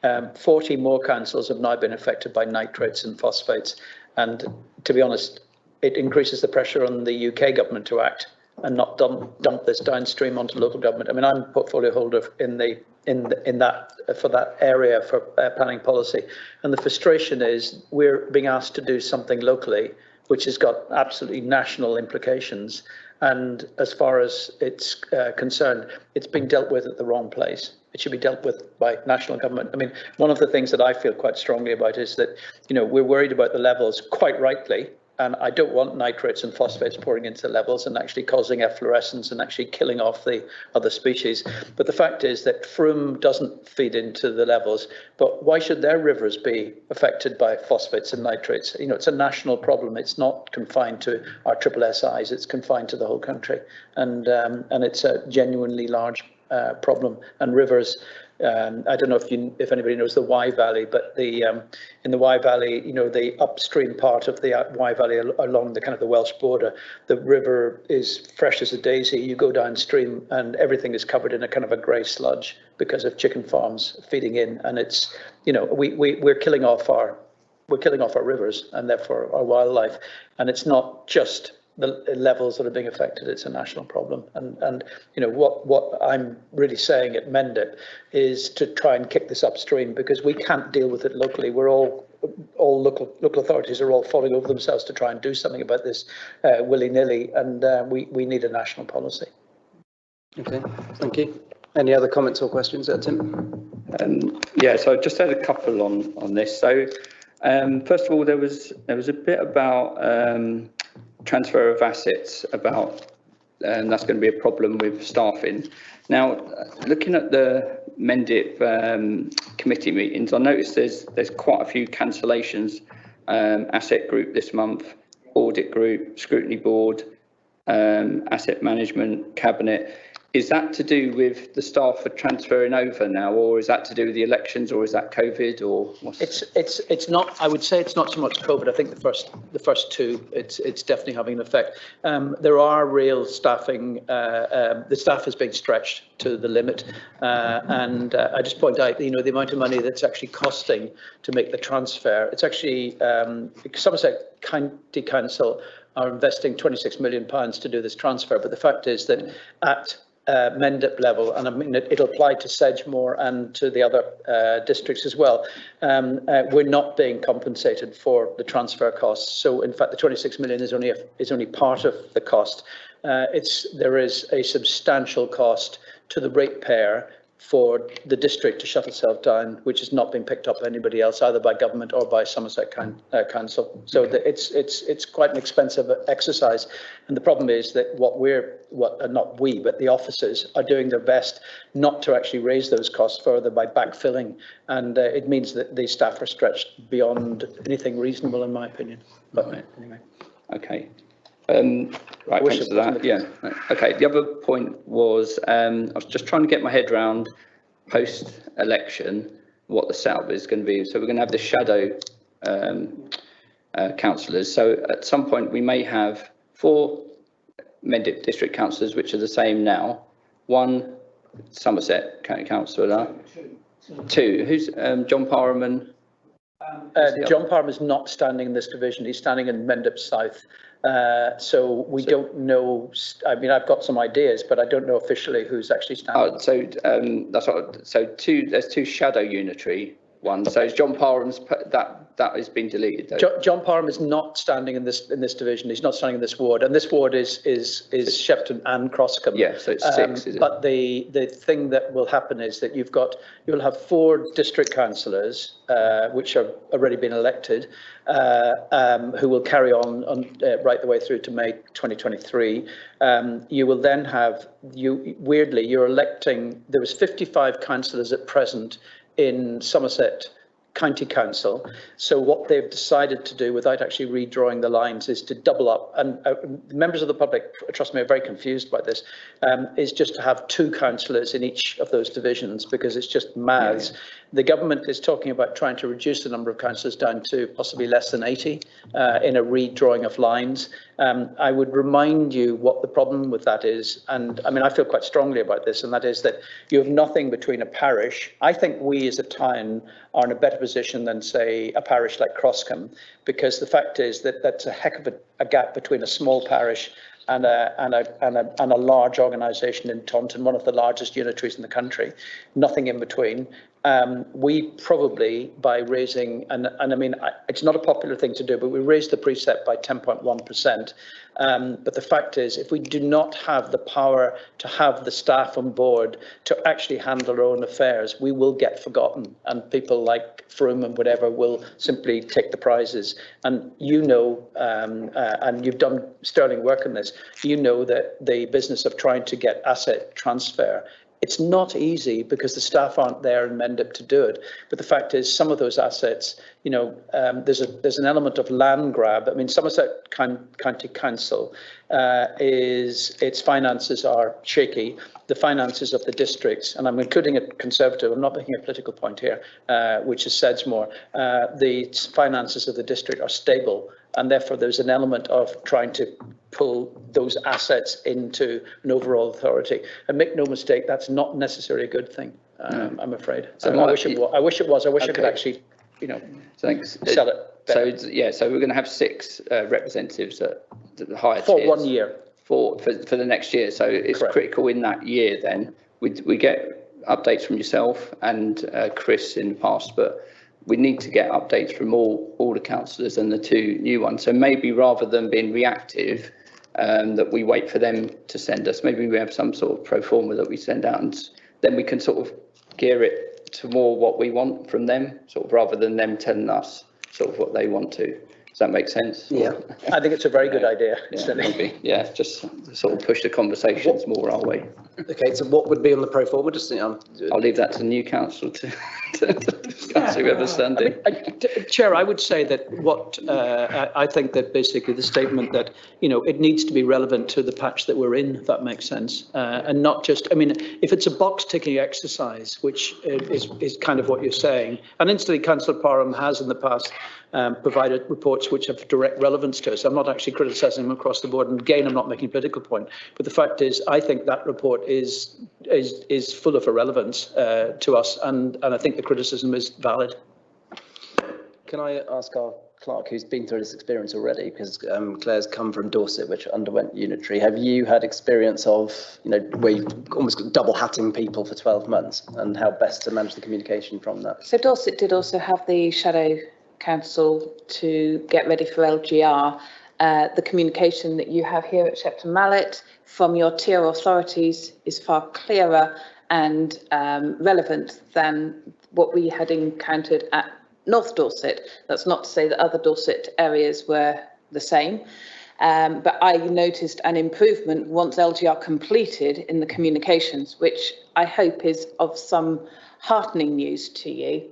[SPEAKER 5] but 40 more councils have now been affected by nitrates and phosphates. And to be honest, it increases the pressure on the UK government to act and not dump this downstream onto local government. I mean, I'm portfolio holder in that for that area for planning policy, and the frustration is we're being asked to do something locally, which has got absolutely national implications. And as far as it's concerned, it's being dealt with at the wrong place. It should be dealt with by national government. I mean, one of the things that I feel quite strongly about is that, you know, we're worried about the levels, quite rightly. And I don't want nitrates and phosphates pouring into the levels and actually causing efflorescence and actually killing off the other species. But the fact is that Froome doesn't feed into the levels, but why should their rivers be affected by phosphates and nitrates? You know, it's a national problem. It's not confined to our SSSIs, it's confined to the whole country. And it's a genuinely large problem. And rivers, I don't know if anybody knows the Wye Valley, but in the Wye Valley, you know, the upstream part of the Wye Valley along the kind of the Welsh border, the river is fresh as a daisy. You go downstream and everything is covered in a kind of a grey sludge because of chicken farms feeding in, and it's, you know, we're killing off our rivers and therefore our wildlife, and it's not just the levels that are being affected. It's a national problem, and you know what I'm really saying at Mendip is to try and kick this upstream, because we can't deal with it locally. We're all local authorities are all falling over themselves to try and do something about this willy-nilly, and we need a national policy.
[SPEAKER 1] Okay, thank you. Any other comments or questions there, Tim?
[SPEAKER 3] Yeah, so I just had a couple on this. So first of all, there was a bit about transfer of assets, about that's going to be a problem with staffing. Now, looking at the Mendip committee meetings, I noticed there's quite a few cancellations. Asset group this month, audit group, scrutiny board, asset management, cabinet. Is that to do with the staff are transferring over now, or is that to do with the elections, or is that COVID, or what's...
[SPEAKER 5] It's not. I would say it's not so much COVID. I think the first two, it's definitely having an effect. There are real staffing. The staff is being stretched to the limit, and I just point out, you know, the amount of money that's actually costing to make the transfer. It's actually Somerset County Council are investing £26 million to do this transfer, but the fact is that at Mendip level, and I mean it'll apply to Sedgemoor and to the other districts as well, we're not being compensated for the transfer costs. So in fact the 26 million is only part of the cost. There is a substantial cost to the ratepayer for the district to shut itself down, which is not being picked up by anybody else, either by government or by Somerset Council. So it's quite an expensive exercise. And the problem is that not we, but the officers are doing their best not to actually raise those costs further by backfilling. And it means that the staff are stretched beyond anything reasonable, in my opinion. But anyway.
[SPEAKER 3] Okay. Right, thanks for that. Yeah. Okay. The other point was I was just trying to get my head around post-election. what the setup is going to be. So we're going to have the shadow councillors. So at some point we may have 4 Mendip district councillors, which are the same now, 1 Somerset County councillor, 2. Who's John Parham?
[SPEAKER 5] John Parham is not standing in this division. He's standing in Mendip South. So we don't know. I mean, I've got some ideas, but I don't know officially who's actually standing.
[SPEAKER 3] Oh, so that's what. So there's 2 shadow unitary ones. So John Parham's that has been deleted. Though.
[SPEAKER 5] John Parham is not standing in this division. He's not standing in this ward, and this ward is Shepton and Croscombe.
[SPEAKER 3] Yeah, so it's 6. Is it?
[SPEAKER 5] But the thing that will happen is that you'll have 4 district councillors, which have already been elected, who will carry on right the way through to May 2023. You will then have weirdly you're electing. There was 55 councillors at present in Somerset County Council. So what they've decided to do, without actually redrawing the lines, is to double up. And members of the public, trust me, are very confused by this. Is just to have 2 councillors in each of those divisions, because it's just maths. Yeah. The government is talking about trying to reduce the number of councillors down to possibly less than 80 in a redrawing of lines. I would remind you what the problem with that is, and I mean, I feel quite strongly about this, and that is that you have nothing between a parish. I think we as a town are in a better position than, say, a parish like Croscombe, because the fact is that that's a heck of a gap between a small parish and a large organisation in Taunton, one of the largest unitaries in the country, nothing in between. We probably, by raising, and I mean, it's not a popular thing to do, but we raised the precept by 10.1%. But the fact is, if we do not have the power to have the staff on board to actually handle our own affairs, we will get forgotten, and people like Froome and whatever will simply take the prizes. And you know, and you've done sterling work on this, you know that the business of trying to get asset transfer, it's not easy because the staff aren't there in Mendip to do it. But the fact is, some of those assets, you know, there's an element of land grab. I mean, Somerset County Council its finances are shaky. The finances of the districts, and I'm including a Conservative, I'm not making a political point here, which is Sedgemoor, the finances of the district are stable. And therefore, there's an element of trying to pull those assets into an overall authority. And make no mistake, that's not necessarily a good thing, I'm afraid. So I wish it was. I wish I could actually, you know, sell it better.
[SPEAKER 3] So, yeah, so we're going to have 6 representatives at the higher
[SPEAKER 5] for
[SPEAKER 3] tiers.
[SPEAKER 5] 1 year.
[SPEAKER 3] For the next year. So it's
[SPEAKER 5] Correct.
[SPEAKER 3] Critical in that year then. We get updates from yourself and Chris in the past, but we need to get updates from all the councillors and the 2 new ones. So maybe rather than being reactive, that we wait for them to send us, maybe we have some sort of pro forma that we send out, and then we can sort of gear it to more what we want from them, sort of rather than them telling us sort of what they want to. Does that make sense?
[SPEAKER 5] Yeah, I think it's a very good idea.
[SPEAKER 3] Yeah, maybe. Yeah, just sort of push the conversations more our way.
[SPEAKER 1] Okay, so what would be on the pro forma? Just
[SPEAKER 3] I'll leave that to the new council to discuss whoever's standing.
[SPEAKER 5] Chair, I would say that what I think that basically the statement that, you know, it needs to be relevant to the patch that we're in, if that makes sense, and not just, I mean, if it's a box ticking exercise, which is kind of what you're saying, and instantly Councillor Parham has in the past provided reports which have direct relevance to us. I'm not actually criticising them across the board, and again, I'm not making a political point, but the fact is, I think that report is full of irrelevance to us, and I think the criticism is valid.
[SPEAKER 1] Can I ask our clerk, who's been through this experience already, because Claire's come from Dorset, which underwent unitary. Have you had experience of, you know, where you've almost got double hatting people for 12 months, and how best to manage the communication from that?
[SPEAKER 4] So Dorset did also have the shadow council to get ready for LGR. The communication that you have here at Shepton Mallet from your tier authorities is far clearer and relevant than what we had encountered at North Dorset. That's not to say that other Dorset areas were the same, but I noticed an improvement once LGR completed in the communications, which I hope is of some heartening news to you.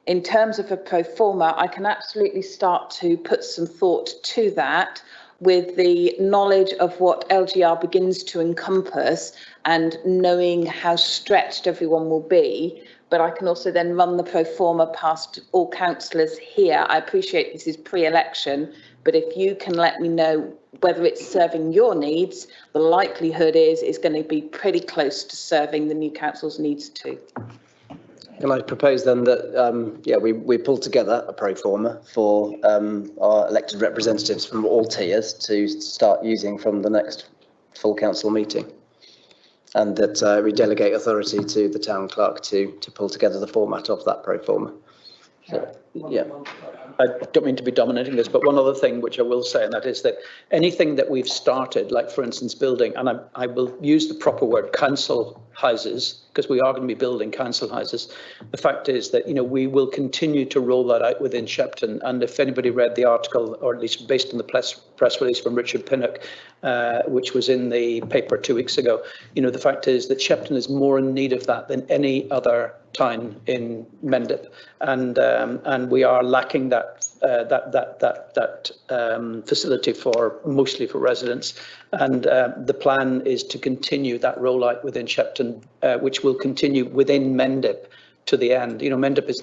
[SPEAKER 4] In terms of a pro forma, I can absolutely start to put some thought to that with the knowledge of what LGR begins to encompass and knowing how stretched everyone will be. But I can also then run the pro forma past all councillors here. I appreciate this is pre-election, but if you can let me know whether it's serving your needs, the likelihood is it's going to be pretty close to serving the new council's needs too.
[SPEAKER 1] Can I propose then that we pull together a pro forma for our elected representatives from all tiers to start using from the next full council meeting, and that we delegate authority to the town clerk to pull together the format of that pro forma. So, yeah.
[SPEAKER 5] I don't mean to be dominating this, but one other thing which I will say, and that is that anything that we've started, like for instance building, and I will use the proper word, council houses, because we are going to be building council houses. The fact is that, you know, we will continue to roll that out within Shepton. And if anybody read the article, or at least based on the press release from Richard Pinnock, which was in the paper 2 weeks ago, you know, the fact is that Shepton is more in need of that than any other town in Mendip, and we are lacking that facility mostly for residents, and the plan is to continue that rollout within Shepton, which will continue within Mendip to the end. You know, Mendip is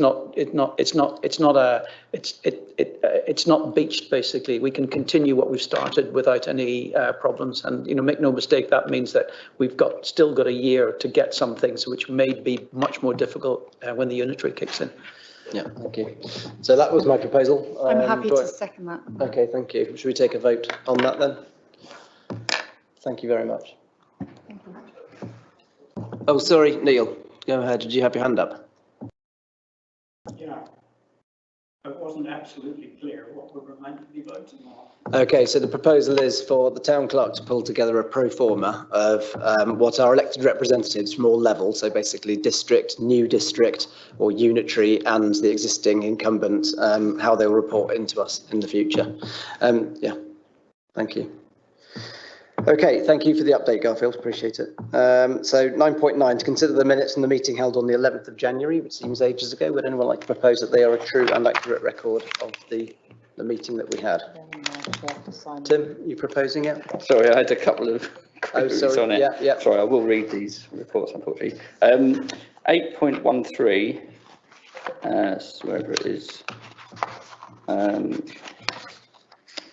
[SPEAKER 5] it's not beached. Basically, we can continue what we've started without any problems. And you know, make no mistake, that means that we've still got a year to get some things which may be much more difficult when the unitary kicks in.
[SPEAKER 1] Yeah, thank you. So that was my proposal.
[SPEAKER 12] I'm happy to second that.
[SPEAKER 1] Okay, thank you. Should we take a vote on that then? Thank you very much.
[SPEAKER 12] Thank you.
[SPEAKER 1] Oh, sorry, Neil, go ahead. Did you have your hand up?
[SPEAKER 9] Yeah, it wasn't absolutely clear what we were meant to be voting on.
[SPEAKER 1] Okay, so the proposal is for the town clerk to pull together a pro forma of what our elected representatives from all levels, so basically district, new district or unitary and the existing incumbent, how they will report into us in the future. Yeah, thank you. Okay, thank you for the update, Garfield. Appreciate it. So 9.9, to consider the minutes from the meeting held on the 11th of January, which seems ages ago. Would anyone like to propose that they are a true and accurate record of the meeting that we had? Tim, you proposing it?
[SPEAKER 3] Sorry, I had a couple of queries on it.
[SPEAKER 1] Yeah.
[SPEAKER 3] Sorry, I will read these reports, unfortunately. 8.13, wherever it is,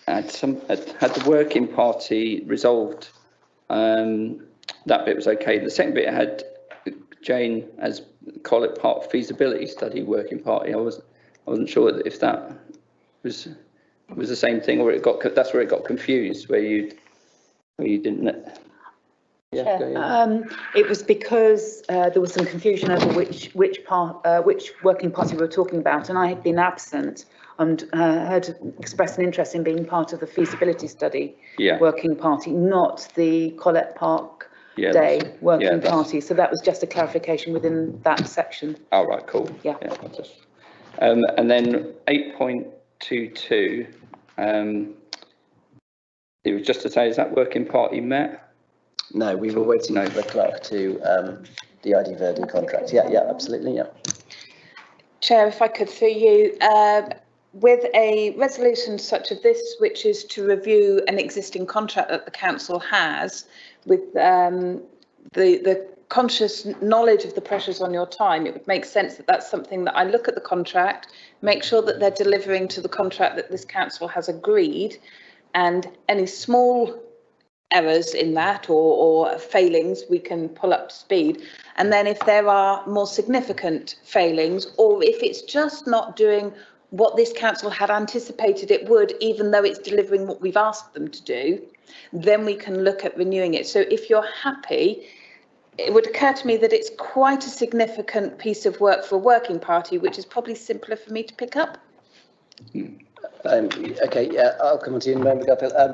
[SPEAKER 3] had the working party resolved. That bit was okay. The second bit had Jane as call it part of feasibility study working party. I wasn't sure if that was the same thing, or that's where it got confused, where you didn't.
[SPEAKER 12] Yeah, it was because there was some confusion over which working party we were talking about, and I had been absent and had expressed an interest in being part of the feasibility study working party, not the Collett Park Day working party. So that was just a clarification within that section.
[SPEAKER 3] Oh, right, cool.
[SPEAKER 12] Yeah.
[SPEAKER 3] And then 8.22, it was just to say, is that working party met?
[SPEAKER 1] No, we were waiting for the clerk to the ID Verdi contract. Yeah, absolutely, yeah.
[SPEAKER 4] Chair, if I could, through you, with a resolution such as this, which is to review an existing contract that the council has, with the conscious knowledge of the pressures on your time, it would make sense that that's something that I look at the contract, make sure that they're delivering to the contract that this council has agreed, and any small errors in that or failings we can pull up to speed. And then if there are more significant failings, or if it's just not doing what this council had anticipated it would, even though it's delivering what we've asked them to do, then we can look at renewing it. So if you're happy, it would occur to me that it's quite a significant piece of work for a working party, which is probably simpler for me to pick up.
[SPEAKER 1] Okay, yeah, I'll come on to you in a moment.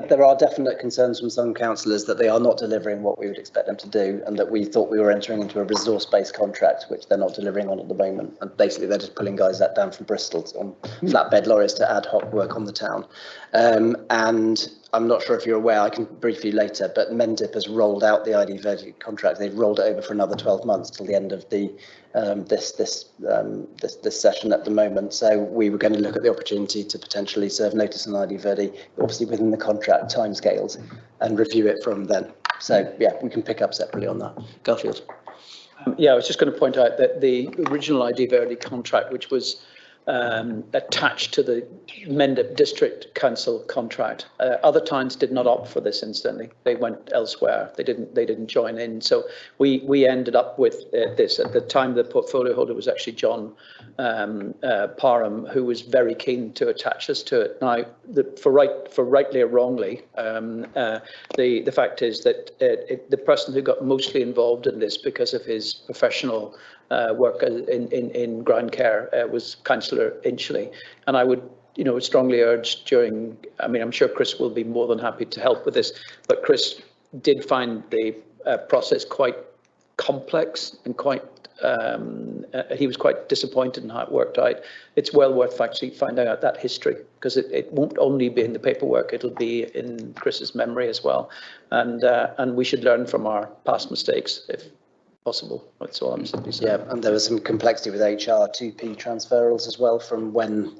[SPEAKER 1] There are definite concerns from some councillors that they are not delivering what we would expect them to do, and that we thought we were entering into a resource-based contract, which they're not delivering on at the moment. And basically, they're just pulling guys down from Bristol on flatbed lorries to ad hoc work on the town. And I'm not sure if you're aware, I can brief you later, but Mendip has rolled out the ID Verdi contract. They've rolled it over for another 12 months till the end of the this session at the moment. So we were going to look at the opportunity to potentially serve notice on ID Verdi, obviously within the contract timescales, and review it from then. So yeah, we can pick up separately on that. Garfield.
[SPEAKER 5] Yeah, I was just going to point out that the original ID Verdi contract, which was attached to the Mendip District Council contract. Other towns did not opt for this. Incidentally, they went elsewhere. They didn't join in. So we ended up with this. At the time, the portfolio holder was actually John Parham, who was very keen to attach us to it. Now, for rightly or wrongly, the fact is that the person who got mostly involved in this because of his professional work in ground care was Councillor Inchley, and I would strongly urge during, I mean, I'm sure Chris will be more than happy to help with this, but Chris did find the process quite complex and quite he was quite disappointed in how it worked out. It's well worth actually finding out that history, because it won't only be in the paperwork, it'll be in Chris's memory as well, and we should learn from our past mistakes if possible. That's all I'm simply saying.
[SPEAKER 1] Yeah, and there was some complexity with HR 2P transferals as well from when.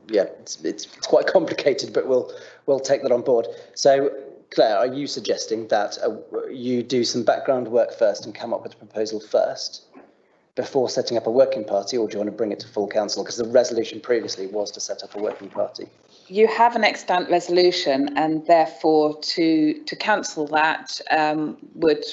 [SPEAKER 1] Yeah, it's quite complicated, but we'll take that on board. So, Claire, are you suggesting that you do some background work first and come up with a proposal first before setting up a working party, or do you want to bring it to full council? Because the resolution previously was to set up a working party.
[SPEAKER 4] You have an extant resolution, and therefore to cancel that would,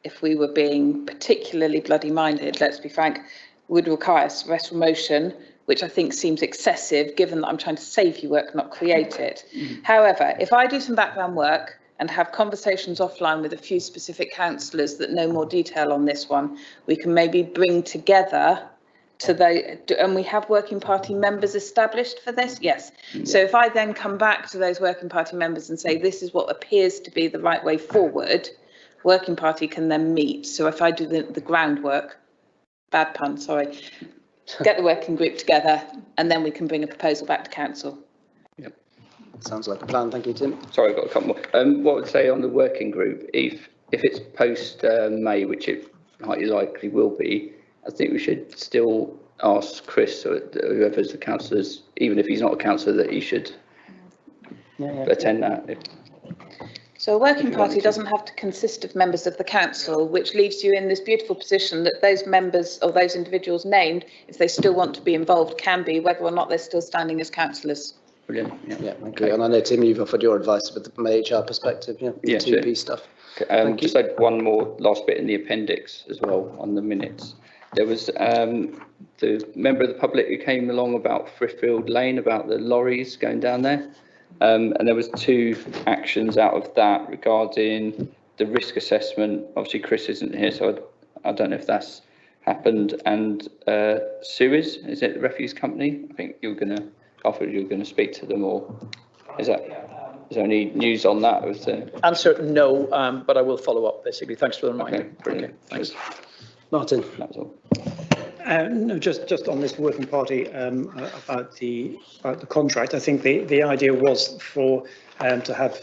[SPEAKER 4] if we were being particularly bloody minded, let's be frank, would require a special motion, which I think seems excessive given that I'm trying to save you work, not create it. However, if I do some background work and have conversations offline with a few specific councillors that know more detail on this one, we can maybe bring together to and we have working party members established for this, yes. So if I then come back to those working party members and say, this is what appears to be the right way forward, working party can then meet. So if I do the groundwork, bad pun, sorry, get the working group together, and then we can bring a proposal back to council.
[SPEAKER 1] Yep, sounds like a plan. Thank you, Tim.
[SPEAKER 3] Sorry, I've got a couple more. What would say on the working group, if it's post May, which it highly likely will be, I think we should still ask Chris or whoever's the councillors, even if he's not a councillor, that he should attend that.
[SPEAKER 4] So a working party doesn't have to consist of members of the council, which leaves you in this beautiful position that those members or those individuals named, if they still want to be involved, can be, whether or not they're still standing as councillors.
[SPEAKER 3] Brilliant.
[SPEAKER 1] Yeah, thank you. And I know, Tim, you've offered your advice with the HR perspective, the 2P stuff.
[SPEAKER 3] Just had one more last bit in the appendix as well on the minutes. There was the member of the public who came along about Frithfield Lane, about the lorries going down there. And there was 2 actions out of that regarding the risk assessment. Obviously, Chris isn't here, so I don't know if that's happened. And Suez, is it the refuse company? I think you're going to speak to them, or is there any news on that?
[SPEAKER 5] Answer no, but I will follow up. Basically, thanks for the reminder.
[SPEAKER 3] Okay, brilliant.
[SPEAKER 5] Thanks,
[SPEAKER 1] Martin.
[SPEAKER 3] That was all.
[SPEAKER 10] No, just on this working party about the contract. I think the idea was for to have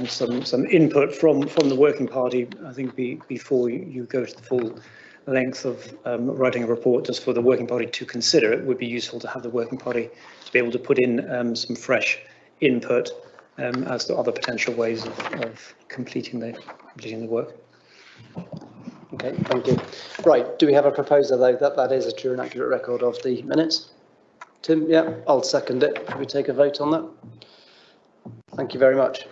[SPEAKER 10] some input from the working party. I think before you go to the full length of writing a report just for the working party to consider, it would be useful to have the working party to be able to put in some fresh input as to other potential ways of completing the work.
[SPEAKER 1] Okay, thank you. Right, do we have a proposer though that is a true and accurate record of the minutes? Tim, yeah, I'll second it. Should we take a vote on that? Thank you very much.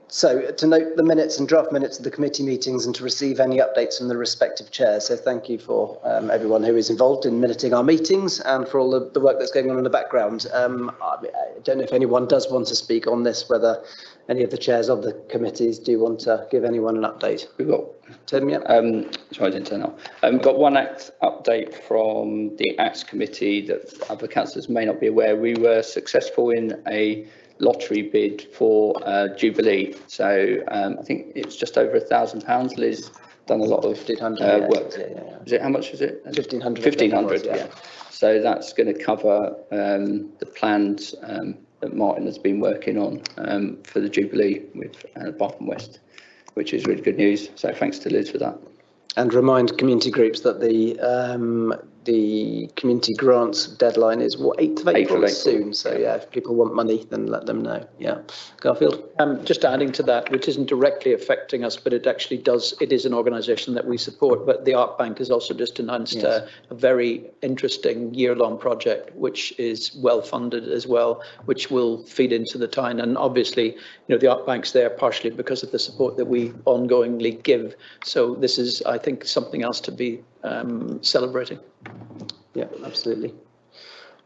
[SPEAKER 1] So to note the minutes and draft minutes of the committee meetings and to receive any updates from the respective chairs. So thank you for everyone who is involved in minuting our meetings and for all the work that's going on in the background. I don't know if anyone does want to speak on this, whether any of the chairs of the committees do want to give anyone an update.
[SPEAKER 3] We've got
[SPEAKER 1] Tim, yeah.
[SPEAKER 3] Sorry, I didn't turn up. We've got one update from the Acts committee that other councillors may not be aware. We were successful in a lottery bid for Jubilee, so I think it's just over £1,000. Liz done a lot of
[SPEAKER 1] 1,500
[SPEAKER 3] work.
[SPEAKER 1] Yeah.
[SPEAKER 3] Is it, how much is it?
[SPEAKER 1] 1,500.
[SPEAKER 3] 1,500, yeah. So that's going to cover the plans that Martin has been working on for the Jubilee with Barton West, which is really good news. So thanks to Liz for that.
[SPEAKER 1] And remind community groups that the community grants deadline is what, 8th of April, soon. So yeah, if people want money, then let them know. Yeah, Garfield.
[SPEAKER 5] Just adding to that, which isn't directly affecting us, but it actually does. It is an organisation that we support. But the Art Bank has also just announced a very interesting year-long project, which is well funded as well, which will feed into the town. And obviously, the Art Bank's there partially because of the support that we ongoingly give. So this is, I think, something else to be celebrating.
[SPEAKER 1] Yeah, absolutely.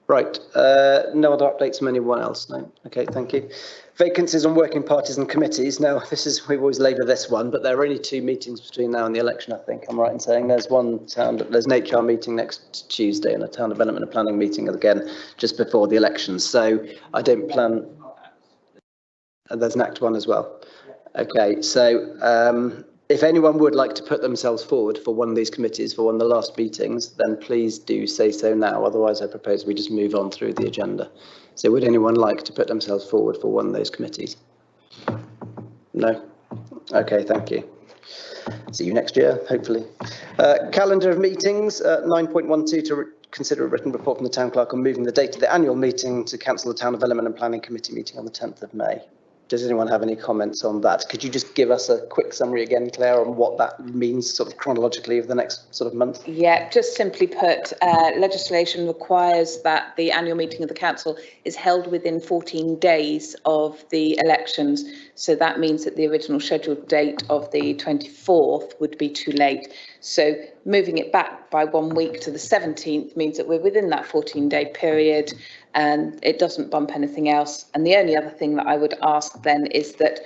[SPEAKER 1] Right. No other updates from anyone else? No. Okay, thank you. Vacancies on working parties and committees. Now, we always labour this one, but there are only 2 meetings between now and the election, I think. I'm right in saying there's an HR meeting next Tuesday and a town development and planning meeting again just before the election. So I don't plan. There's an Act 1 as well. Okay, so if anyone would like to put themselves forward for one of these committees for one of the last meetings, then please do say so now. Otherwise, I propose we just move on through the agenda. So would anyone like to put themselves forward for one of those committees? No? Okay, thank you. See you next year, hopefully. Calendar of meetings, 9.12 to consider a written report from the Town Clerk on moving the date of the annual meeting to cancel the Town Development and Planning Committee meeting on the 10th of May. Does anyone have any comments on that? Could you just give us a quick summary again, Claire, on what that means sort of chronologically of the next sort of month?
[SPEAKER 4] Yeah, just simply put, legislation requires that the annual meeting of the council is held within 14 days of the elections. So that means that the original scheduled date of the 24th would be too late. So moving it back by 1 week to the 17th means that we're within that 14-day period and it doesn't bump anything else. And the only other thing that I would ask then is that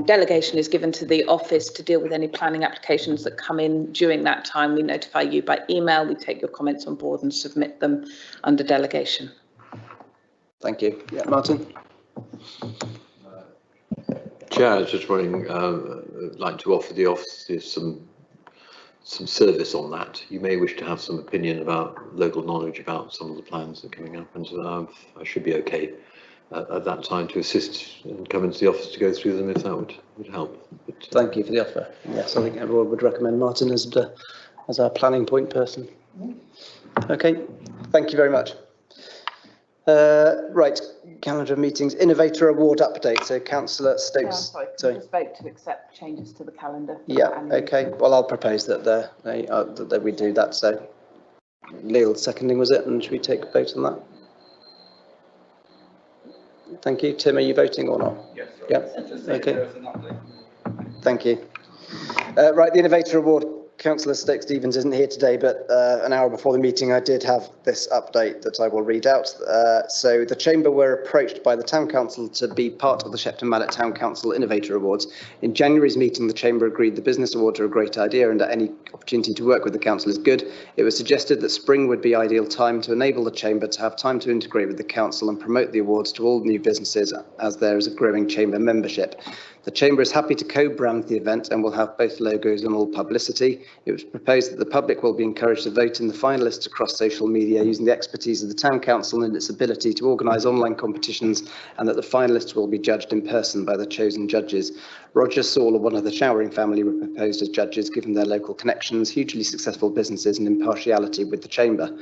[SPEAKER 4] delegation is given to the office to deal with any planning applications that come in during that time. We notify you by email, we take your comments on board and submit them under delegation.
[SPEAKER 1] Thank you. Yeah, Martin.
[SPEAKER 13] Chair, I was just wondering, I'd like to offer the office some service on that. You may wish to have some opinion about local knowledge about some of the plans that are coming up, and I should be okay at that time to assist and come into the office to go through them if that would help. But,
[SPEAKER 1] thank you for the offer. Yes, I think everyone would recommend Martin as our planning point person. Okay, thank you very much. Right, calendar of meetings, Innovator Award update. So Councillor Stokes.
[SPEAKER 4] Sorry, just vote to accept changes to the calendar.
[SPEAKER 1] Yeah, okay. Well, I'll propose that that we do that. So Neil seconding, was it? And should we take a vote on that? Thank you. Tim, are you voting or not?
[SPEAKER 11] Yes.
[SPEAKER 1] Yeah. Okay. Thank you. Right, the Innovator Award. Councillor Stokes-Stevens isn't here today, but an hour before the meeting I did have this update that I will read out. So the Chamber were approached by the Town Council to be part of the Shepton Mallet Town Council Innovator Awards. In January's meeting, the Chamber agreed the business awards are a great idea and that any opportunity to work with the Council is good. It was suggested that spring would be ideal time to enable the Chamber to have time to integrate with the Council and promote the awards to all new businesses as there is a growing Chamber membership. The Chamber is happy to co-brand the event and will have both logos and all publicity. It was proposed that the public will be encouraged to vote in the finalists across social media using the expertise of the Town Council and its ability to organise online competitions, and that the finalists will be judged in person by the chosen judges. Roger Saul, one of the Showering family, were proposed as judges given their local connections, hugely successful businesses and impartiality with the Chamber.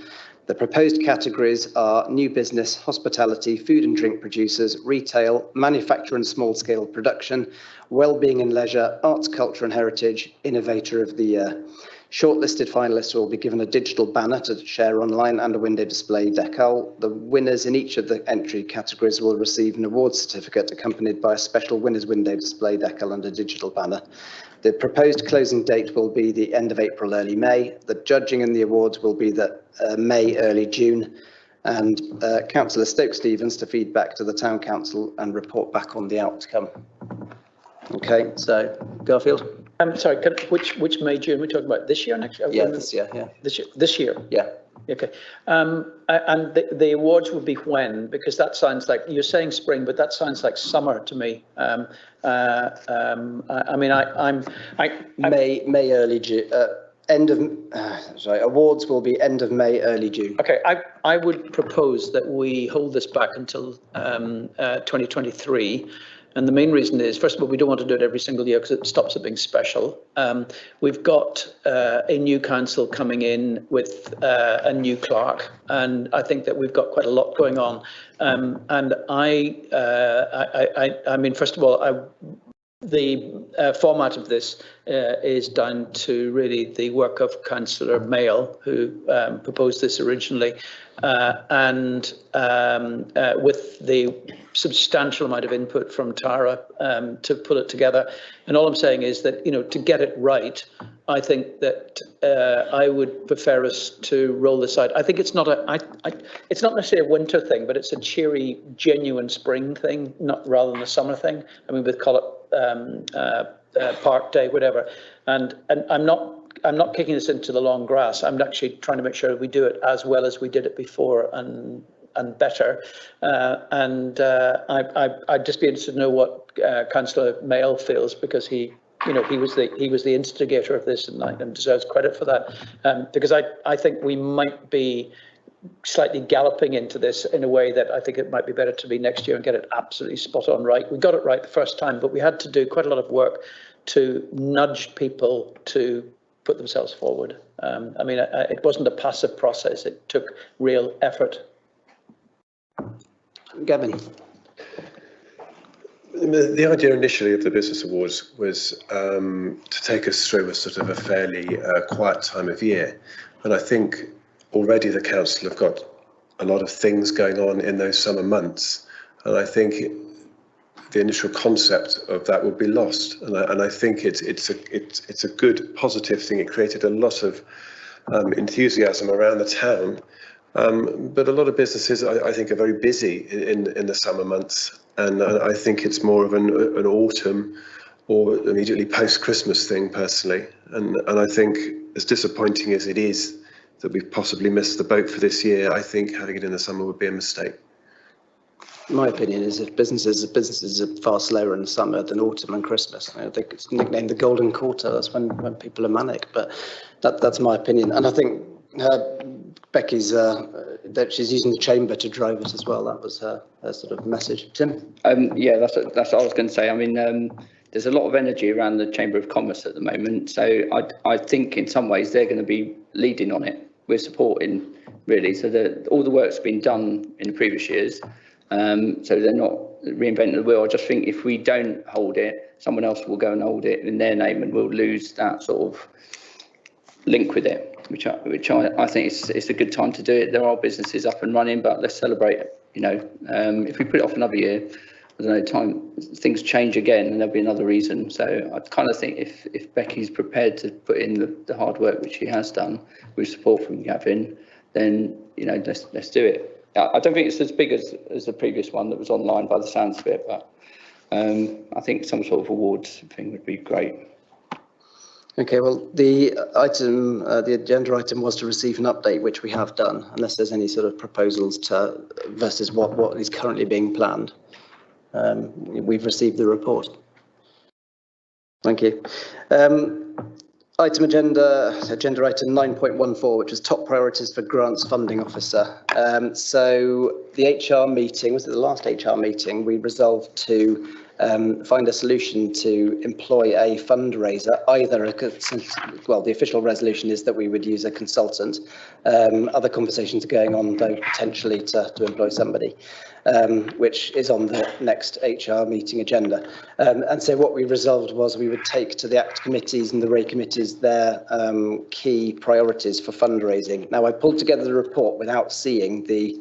[SPEAKER 1] The proposed categories are new business, hospitality, food and drink producers, retail, manufacture and small-scale production, well-being and leisure, arts, culture and heritage, innovator of the year. Shortlisted finalists will be given a digital banner to share online and a window display decal. The winners in each of the entry categories will receive an award certificate accompanied by a special winners window display decal and a digital banner. The proposed closing date will be the end of April, early May. The judging and the awards will be the May, early June. And Councillor Stokes-Stevens to feed back to the Town Council and report back on the outcome. Okay, so Garfield.
[SPEAKER 5] I'm sorry, which May, June? We're talking about this year, next year?
[SPEAKER 1] Yeah, this year, yeah.
[SPEAKER 5] This year?
[SPEAKER 1] Yeah.
[SPEAKER 5] Okay. And the awards would be when? Because that sounds like, you're saying spring, but that sounds like summer to me. I mean, May, early June. Awards will be end of May, early June. Okay, I would propose that we hold this back until 2023. And the main reason is, first of all, we don't want to do it every single year because it stops it being special. We've got a new council coming in with a new clerk, and I think that we've got quite a lot going on. And I mean, first of all, the format of this is down to really the work of Councillor Mayle, who proposed this originally, and with the substantial amount of input from Tara to pull it together. And all I'm saying is that, you know, to get it right, I think that I would prefer us to roll this out. I think it's not it's not necessarily a winter thing, but it's a cheery, genuine spring thing, not rather than a summer thing. I mean, we'd call it Park Day, whatever. And I'm not kicking this into the long grass. I'm actually trying to make sure we do it as well as we did it before and better. I'd just be interested to know what Councillor Mayle feels, because he was the instigator of this and deserves credit for that. Because I think we might be slightly galloping into this in a way that I think it might be better to be next year and get it absolutely spot on right. We got it right the first time, but we had to do quite a lot of work to nudge people to put themselves forward. I mean, it wasn't a passive process. It took real effort. Gavin.
[SPEAKER 14] The idea initially of the Business Awards was to take us through a sort of a fairly quiet time of year. And I think already the council have got a lot of things going on in those summer months. And I think the initial concept of that would be lost. And I think it's a good, positive thing. It created a lot of enthusiasm around the town. But a lot of businesses, I think, are very busy in the summer months. And I think it's more of an autumn or immediately post-Christmas thing, personally. And I think, as disappointing as it is that we've possibly missed the boat for this year, I think having it in the summer would be a mistake.
[SPEAKER 1] My opinion is if businesses are far slower in the summer than autumn and Christmas. I think it's nicknamed the Golden Quarter. That's when people are manic. But that's my opinion. And I think Becky's that she's using the chamber to drive it as well. That was her sort of message. Tim?
[SPEAKER 3] Yeah, that's what I was going to say. I mean, there's a lot of energy around the Chamber of Commerce at the moment. So I think in some ways they're going to be leading on it. We're supporting, really. So all the work's been done in the previous years. So they're not reinventing the wheel. I just think if we don't hold it, someone else will go and hold it in their name, and we'll lose that sort of link with it, which I think it's a good time to do it. There are businesses up and running, but let's celebrate it. You know, if we put it off another year, I don't know, things change again, and there'll be another reason. So I kind of think if Becky's prepared to put in the hard work, which she has done, with support from Gavin, then, you know, let's do it. I don't think it's as big as the previous one that was online by the sounds of it, but I think some sort of awards thing would be great.
[SPEAKER 1] Okay, well, the agenda item was to receive an update, which we have done, unless there's any sort of proposals versus what is currently being planned. We've received the report. Thank you. Agenda item 9.14, which is top priorities for grants funding officer. So the HR meeting, was it the last HR meeting, we resolved to find a solution to employ a fundraiser, the official resolution is that we would use a consultant. Other conversations are going on, though, potentially to employ somebody, which is on the next HR meeting agenda. And so what we resolved was we would take to the ACT committees and the RAE committees their key priorities for fundraising. Now, I pulled together the report without seeing the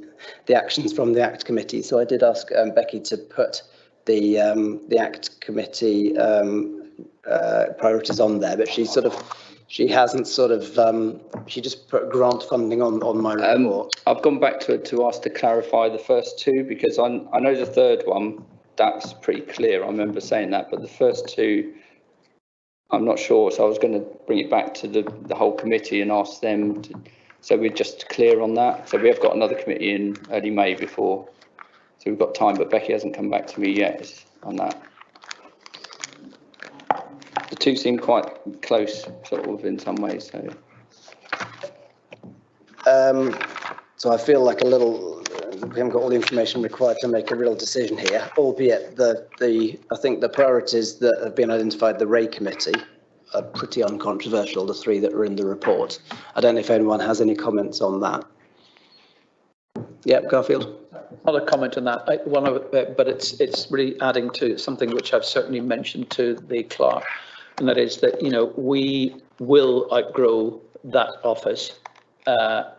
[SPEAKER 1] actions from the ACT committee, so I did ask Becky to put the ACT committee priorities on there, but she hasn't she just put grant funding on my report.
[SPEAKER 3] I've gone back to ask to clarify the first two, because I know the third one, that's pretty clear. I remember saying that, but the first two, I'm not sure. So I was going to bring it back to the whole committee and ask them So we're just clear on that. So we have got another committee in early May before, so we've got time, but Becky hasn't come back to me yet on that. The two seem quite close, sort of, in some ways.
[SPEAKER 1] So I feel like we haven't got all the information required to make a real decision here, albeit I think the priorities that have been identified, the Ray Committee, are pretty uncontroversial, the three that are in the report. I don't know if anyone has any comments on that. Yep, Garfield.
[SPEAKER 5] Not a comment on that, but it's really adding to something which I've certainly mentioned to the clerk, and that is that, you know, we will outgrow that office at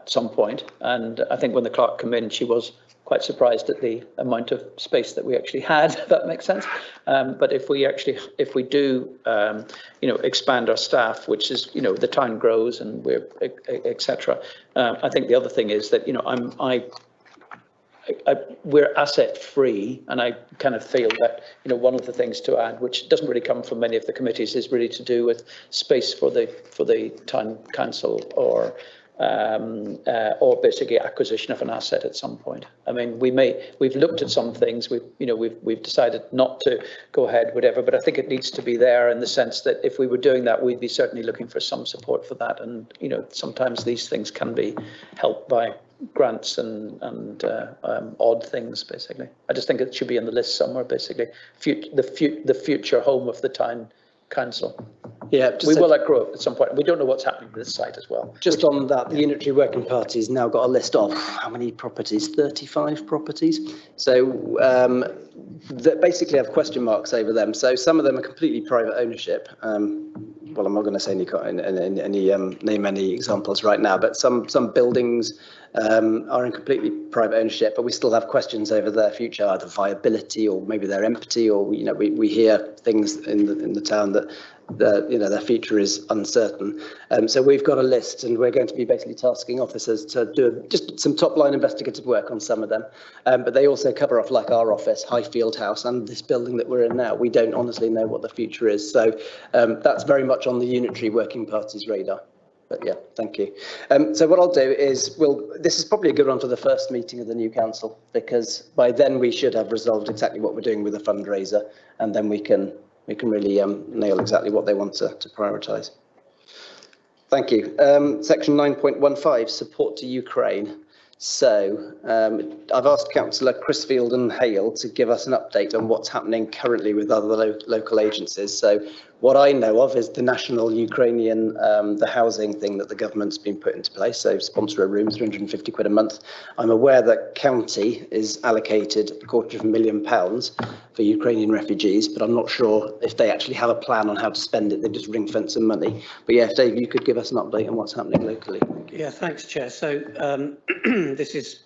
[SPEAKER 5] some point. And I think when the clerk came in, she was quite surprised at the amount of space that we actually had, if that makes sense. But if we do, you know, expand our staff, which is, you know, the town grows and we're, etc. I think the other thing is that, you know, we're asset free, and I kind of feel that, you know, one of the things to add, which doesn't really come from many of the committees, is really to do with space for the town council, or basically acquisition of an asset at some point. I mean, we've looked at some things, we've decided not to go ahead, whatever, but I think it needs to be there, in the sense that if we were doing that, we'd be certainly looking for some support for that. And, you know, sometimes these things can be helped by grants and odd things, basically. I just think it should be on the list somewhere, basically. The future home of the town council. Yeah, we will outgrow it at some point. We don't know what's happening with this site as well.
[SPEAKER 1] Just on that, the Unitary Working Party's now got a list of how many properties? 35 properties. So that basically have question marks over them. So some of them are completely private ownership. Well, I'm not going to say name any examples right now, but some buildings are in completely private ownership, but we still have questions over their future, either viability, or maybe they're empty, or, you know, we hear things in the town that their future is uncertain. So we've got a list, and we're going to be basically tasking officers to do just some top line investigative work on some of them. But they also cover off, like our office, Highfield House, and this building that we're in now. We don't honestly know what the future is. So that's very much on the Unitary Working Party's radar. But yeah, thank you. So what I'll do is, this is probably a good one for the first meeting of the new council, because by then we should have resolved exactly what we're doing with the fundraiser, and then we can really nail exactly what they want to prioritise. Thank you. Section 9.15, support to Ukraine. So I've asked Councillor Crisfield and Hale to give us an update on what's happening currently with other local agencies. So what I know of is the national Ukrainian, the housing thing that the government's been put into place. So sponsor a room, £350 a month. I'm aware that county is allocated £250,000 for Ukrainian refugees, but I'm not sure if they actually have a plan on how to spend it. They just ring fence some money. But yeah, Dave, you could give us an update on what's happening locally.
[SPEAKER 10] Yeah, thanks, Chair. So this is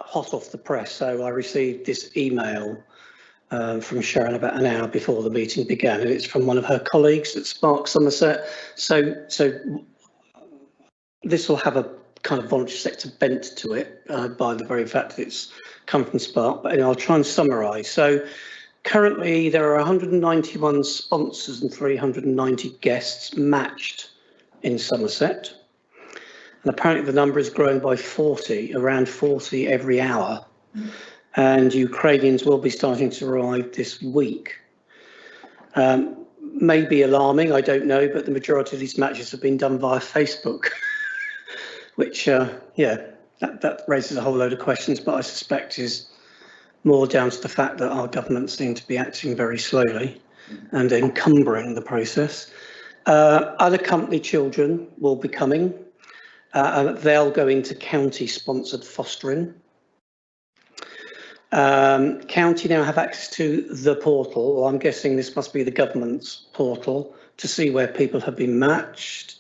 [SPEAKER 10] hot off the press. So I received this email from Sharon about an hour before the meeting began, and it's from one of her colleagues at Spark Somerset. So this will have a kind of voluntary sector bent to it by the very fact that it's come from Spark, but anyway, I'll try and summarise. So currently there are 191 sponsors and 390 guests matched in Somerset, and apparently the number is growing by 40, around 40 every hour. And Ukrainians will be starting to arrive this week. May be alarming, I don't know, but the majority of these matches have been done via Facebook, which, yeah, that raises a whole load of questions, but I suspect is more down to the fact that our government seems to be acting very slowly and encumbering the process. Other company children will be coming. They'll go into county-sponsored fostering. County now have access to the portal, or I'm guessing this must be the government's portal, to see where people have been matched.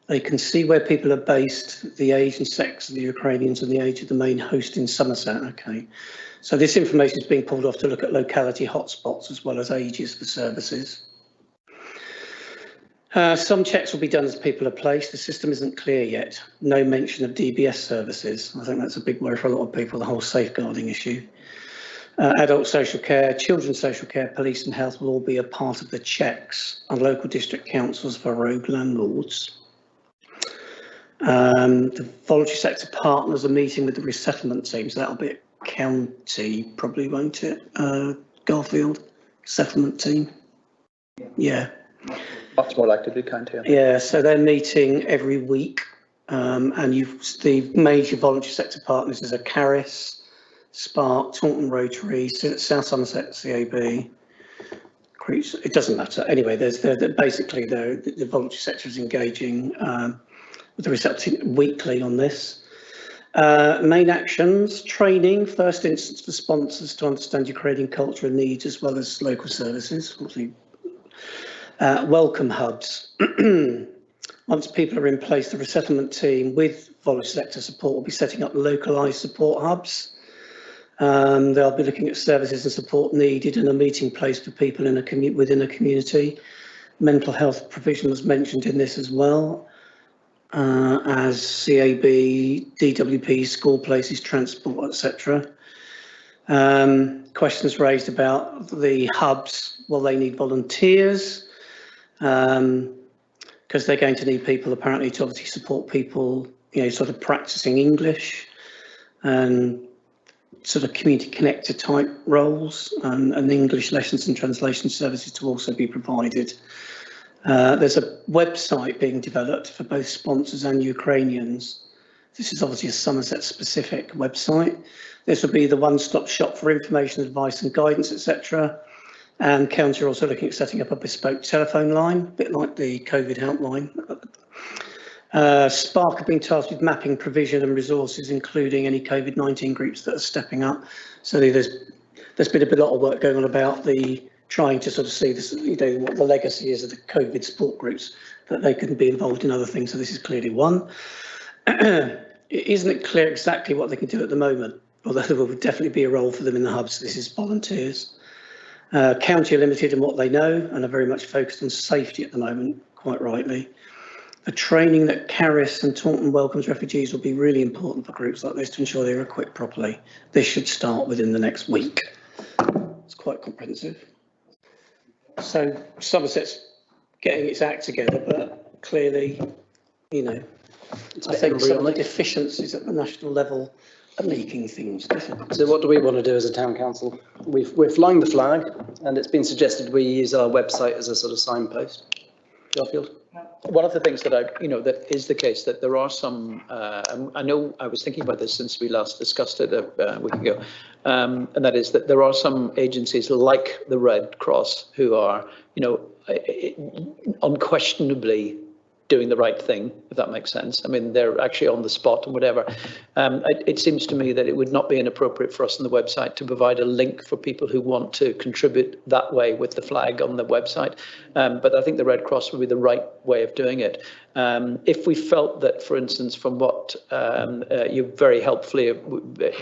[SPEAKER 10] They can see where people are based, the age and sex of the Ukrainians, and the age of the main host in Somerset. Okay, so this information is being pulled off to look at locality hotspots as well as ages for services. Some checks will be done as people are placed. The system isn't clear yet. No mention of DBS services. I think that's a big worry for a lot of people, the whole safeguarding issue. Adult social care, children's social care, police and health will all be a part of the checks, and local district councils for rogue landlords. The voluntary sector partners are meeting with the resettlement team, so that'll be at county, probably, won't it? Garfield settlement team. Yeah.
[SPEAKER 5] Much more likely to be county.
[SPEAKER 10] Yeah, so they're meeting every week, and the major voluntary sector partners is a Caris, Spark, Taunton Rotary, South Somerset CAB. It doesn't matter. Anyway, basically the voluntary sector is engaging with the reception weekly on this. Main actions: training, first instance for sponsors to understand Ukrainian culture and needs as well as local services. Obviously, welcome hubs. Once people are in place, the resettlement team with voluntary sector support will be setting up localised support hubs. They'll be looking at services and support needed and a meeting place for people in within a community. Mental health provision was mentioned in this as well, as CAB, DWP, school places, transport, etc. Questions raised about the hubs. Will they need volunteers? Because they're going to need people apparently to obviously support people, sort of practicing English and sort of community connector type roles, and English lessons and translation services to also be provided. There's a website being developed for both sponsors and Ukrainians. This is obviously a Somerset specific website. This will be the one-stop shop for information, advice and guidance, etc. And county are also looking at setting up a bespoke telephone line, a bit like the COVID helpline. Spark have been tasked with mapping provision and resources, including any COVID-19 groups that are stepping up. So there's been a lot of work going on about trying to sort of see this, what the legacy is of the COVID support groups, that they couldn't be involved in other things. So this is clearly one. Isn't it clear exactly what they can do at the moment? Although there will definitely be a role for them in the hubs. This is volunteers. County are limited in what they know and are very much focused on safety at the moment, quite rightly. The training that Caris and Taunton welcomes refugees will be really important for groups like this to ensure they're equipped properly. This should start within the next week. It's quite comprehensive. So Somerset's getting its act together, but clearly, I think some of the deficiencies at the national level are making things difficult.
[SPEAKER 1] So what do we want to do as a town council? We're flying the flag, and it's been suggested we use our website as a sort of signpost. Garfield?
[SPEAKER 5] One of the things that that is the case, that there are some, I know I was thinking about this since we last discussed it a week ago, and that is that there are some agencies like the Red Cross who are, unquestionably doing the right thing, if that makes sense. I mean, they're actually on the spot and whatever. It seems to me that it would not be inappropriate for us on the website to provide a link for people who want to contribute that way with the flag on the website. But I think the Red Cross would be the right way of doing it. If we felt that, for instance, from what you very helpfully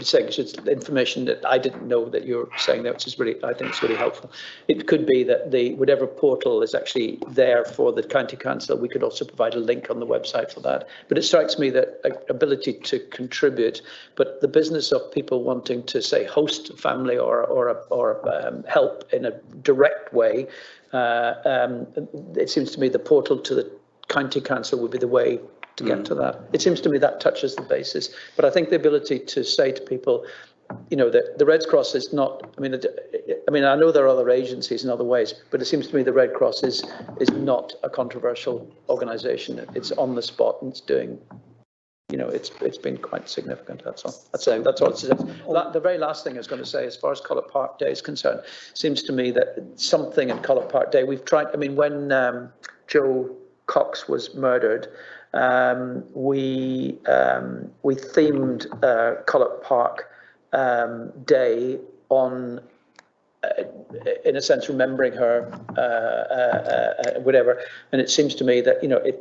[SPEAKER 5] saying, which is information that I didn't know that you're saying there, which is really, I think it's really helpful. It could be that whatever portal is actually there for the county council, we could also provide a link on the website for that. But it strikes me that ability to contribute, but the business of people wanting to say host a family or help in a direct way, it seems to me the portal to the county council would be the way to get to that. It seems to me that touches the basis, but I think the ability to say to people, that the Red Cross is not, I mean, I know there are other agencies in other ways, but it seems to me the Red Cross is not a controversial organisation. It's on the spot and it's doing, it's been quite significant. That's all. That's all it says. The very last thing I was going to say, as far as Collett Park Day is concerned, seems to me that something in Collett Park Day, we've tried, when Joe Cox was murdered, we themed Collett Park Day on, in a sense, remembering her, whatever. And it seems to me that,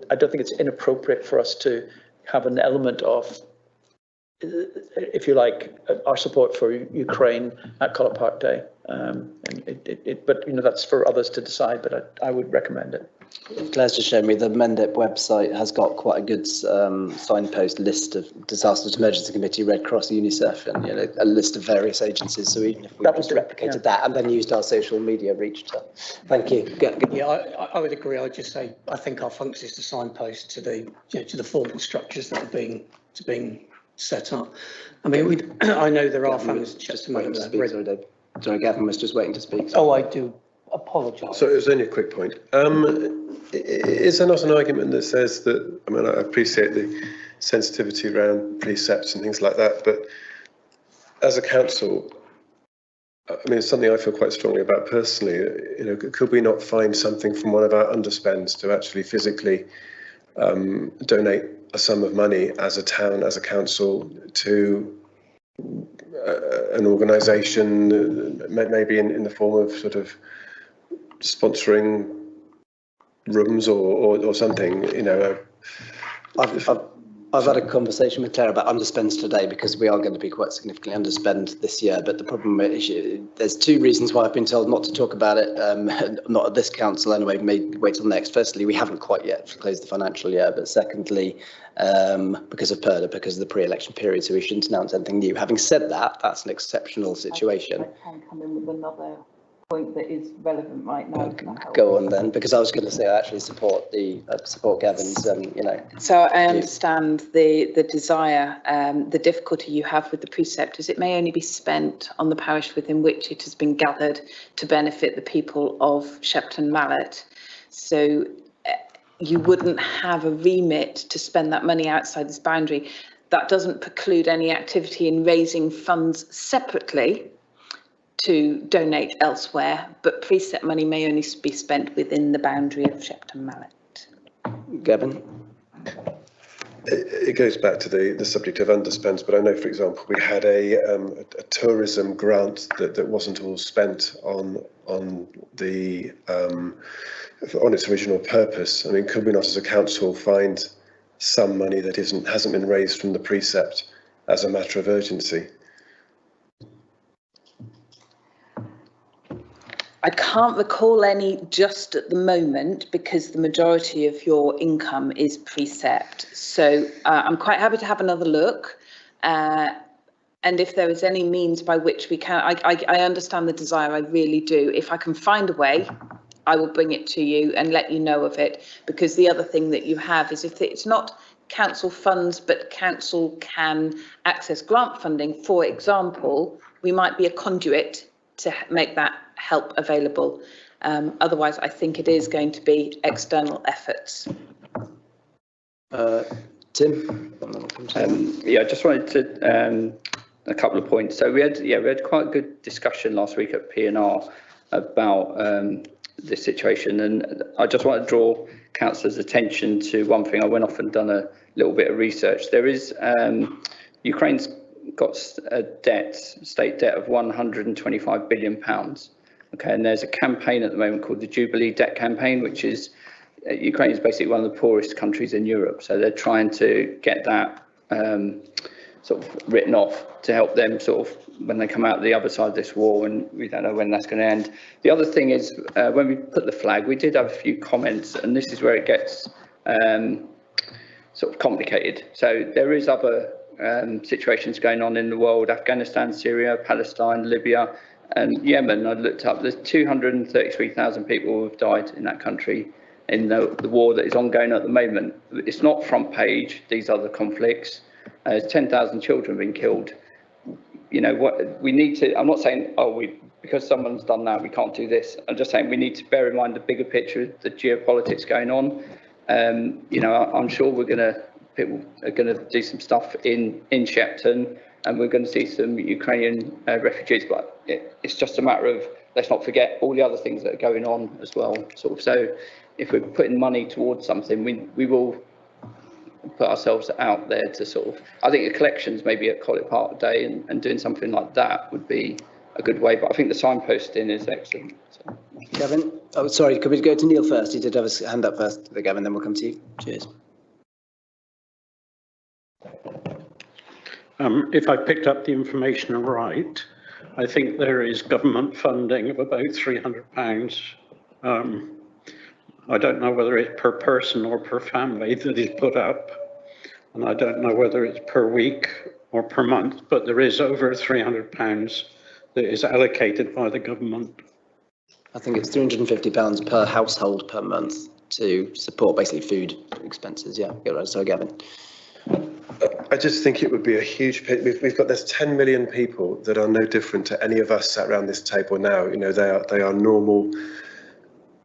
[SPEAKER 5] I don't think it's inappropriate for us to have an element of, if you like, our support for Ukraine at Collett Park Day. But that's for others to decide, but I would recommend it.
[SPEAKER 1] Claire's just showed me the Mendip website has got quite a good signpost list of Disasters Emergency Committee, Red Cross, UNICEF, and a list of various agencies. So even if we just replicated that and then used our social media reach to, thank you.
[SPEAKER 15] Yeah, I would agree. I'd just say I think our function is to signpost to the to the formal structures that are being set up. I mean, I know there are families just waiting to speak.
[SPEAKER 1] Sorry, Gavin was just waiting to speak.
[SPEAKER 15] Oh, I do apologise.
[SPEAKER 14] So it was only a quick point. Is there not an argument that says that, I mean, I appreciate the sensitivity around precepts and things like that, but as a council, I mean, it's something I feel quite strongly about personally. Could we not find something from one of our underspends to actually physically donate a sum of money as a town, as a council, to an organisation, maybe in the form of sort of sponsoring rooms or something,
[SPEAKER 1] I've had a conversation with Claire about underspends today because we are going to be quite significantly underspend this year. But the problem is there's two reasons why I've been told not to talk about it. Not at this council anyway, maybe wait till next. Firstly, we haven't quite yet closed the financial year. But secondly, because of PERDA, because of the pre-election period, so we shouldn't announce anything new. Having said that, that's an exceptional situation.
[SPEAKER 12] I can come in with another point that is relevant right now.
[SPEAKER 1] Go on then, because I was going to say I actually support Gavin's.
[SPEAKER 4] So I understand the desire. The difficulty you have with the precept is it may only be spent on the parish within which it has been gathered to benefit the people of Shepton Mallet. So you wouldn't have a remit to spend that money outside this boundary. That doesn't preclude any activity in raising funds separately to donate elsewhere, but precept money may only be spent within the boundary of Shepton Mallet.
[SPEAKER 1] Gavin?
[SPEAKER 14] It goes back to the subject of underspends, but I know, for example, we had a tourism grant that wasn't all spent on its original purpose. I mean, could we not, as a council, find some money that hasn't been raised from the precept as a matter of urgency?
[SPEAKER 4] I can't recall any just at the moment because the majority of your income is precept. So I'm quite happy to have another look. And if there is any means by which we can, I understand the desire, I really do. If I can find a way, I will bring it to you and let you know of it. Because the other thing that you have is if it's not council funds, but council can access grant funding, for example, we might be a conduit to make that help available. Otherwise, I think it is going to be external efforts.
[SPEAKER 1] Tim?
[SPEAKER 3] Yeah, I just wanted to a couple of points. So we had quite a good discussion last week at P&R about this situation, and I just want to draw councillors' attention to one thing. I went off and done a little bit of research. There is Ukraine's got a state debt of £125 billion. Okay, and there's a campaign at the moment called the Jubilee Debt Campaign, which is Ukraine is basically one of the poorest countries in Europe. So they're trying to get that sort of written off to help them sort of when they come out the other side of this war, and we don't know when that's going to end. The other thing is when we put the flag, we did have a few comments, and this is where it gets sort of complicated. So there is other situations going on in the world: Afghanistan, Syria, Palestine, Libya, and Yemen. I looked up. There's 233,000 people who have died in that country in the war that is ongoing at the moment. It's not front page. These are the conflicts. 10,000 children have been killed. You know what we need to. I'm not saying because someone's done that we can't do this. I'm just saying we need to bear in mind the bigger picture, the geopolitics going on. You know, I'm sure people are going to do some stuff in Shepton, and we're going to see some Ukrainian refugees. But it's just a matter of, let's not forget all the other things that are going on as well. Sort of. So if we're putting money towards something, we will put ourselves out there to sort of, I think the collections maybe at Collett Park Day and doing something like that would be a good way. But I think the signposting is excellent. So.
[SPEAKER 1] Gavin, oh sorry, could we go to Neil first? He did have his hand up first, Gavin, then we'll come to you. Cheers.
[SPEAKER 9] If I picked up the information right, I think there is government funding of about £300. I don't know whether it's per person or per family that is put up. And I don't know whether it's per week or per month, but there is over £300 that is allocated by the government.
[SPEAKER 1] I think it's £350 per household per month to support basically food expenses. Yeah, so Gavin.
[SPEAKER 14] I just think it would be a huge pit. There's 10 million people that are no different to any of us sat around this table now. You know, they are normal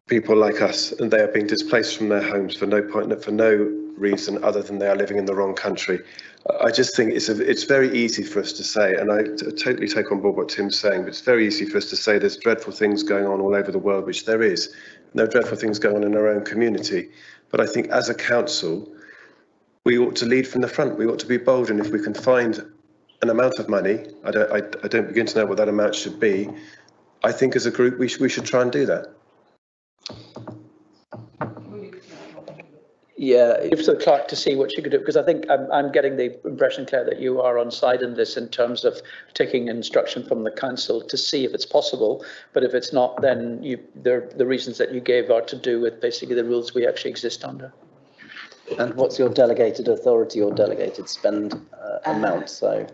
[SPEAKER 14] people like us, and they are being displaced from their homes for no reason other than they are living in the wrong country. I just think it's very easy for us to say, and I totally take on board what Tim's saying, but it's very easy for us to say there's dreadful things going on all over the world, which there is. No dreadful things going on in our own community. But I think as a council, we ought to lead from the front. We ought to be bold, and if we can find an amount of money, I don't begin to know what that amount should be. I think as a group we should try and do that.
[SPEAKER 5] Yeah, if so, Clark, to see what you could do, because I think I'm getting the impression, Claire, that you are on side in this in terms of taking instruction from the council to see if it's possible. But if it's not, then the reasons that you gave are to do with basically the rules we actually exist under.
[SPEAKER 1] And what's your delegated authority or delegated spend amount? So,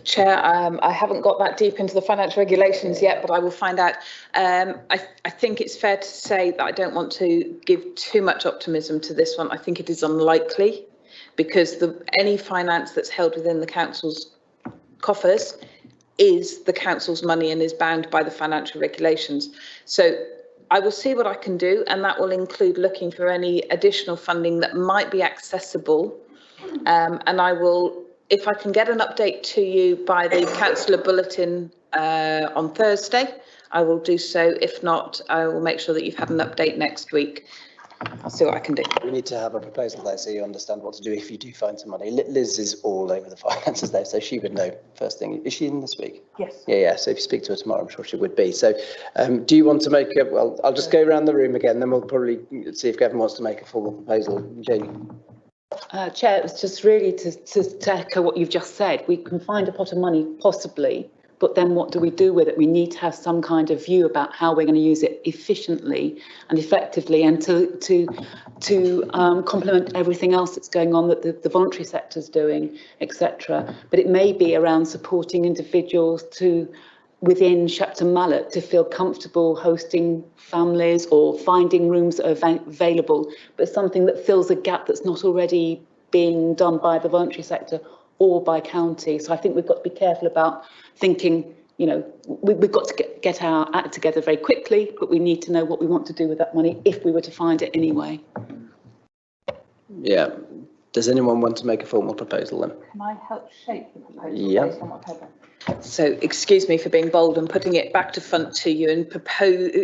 [SPEAKER 4] Chair, I haven't got that deep into the financial regulations yet, but I will find out. I think it's fair to say that I don't want to give too much optimism to this one. I think it is unlikely because any finance that's held within the council's coffers is the council's money and is bound by the financial regulations. So I will see what I can do, and that will include looking for any additional funding that might be accessible. And I will, if I can get an update to you by the councillor bulletin on Thursday, I will do so. If not, I will make sure that you've had an update next week. I'll see what I can do.
[SPEAKER 1] We need to have a proposal there so you understand what to do if you do find some money. Liz is all over the finances there, so she would know first thing. Is she in this week?
[SPEAKER 4] Yes.
[SPEAKER 1] Yeah. So if you speak to her tomorrow, I'm sure she would be. So do you want to make a, well, I'll just go around the room again, then we'll probably see if Gavin wants to make a formal proposal. Jamie.
[SPEAKER 12] Chair, it was just really to echo what you've just said. We can find a pot of money, possibly, but then what do we do with it? We need to have some kind of view about how we're going to use it efficiently and effectively, and to complement everything else that's going on that the voluntary sector's doing, etc. But it may be around supporting individuals within Shepton Mallet to feel comfortable hosting families or finding rooms that are available, but something that fills a gap that's not already being done by the voluntary sector or by county. So I think we've got to be careful about thinking, you know, we've got to get our act together very quickly, but we need to know what we want to do with that money if we were to find it anyway.
[SPEAKER 1] Yeah. Does anyone want to make a formal proposal then?
[SPEAKER 4] Can I help shape the proposal based on what I've done? So excuse me for being bold and putting it back to front to you and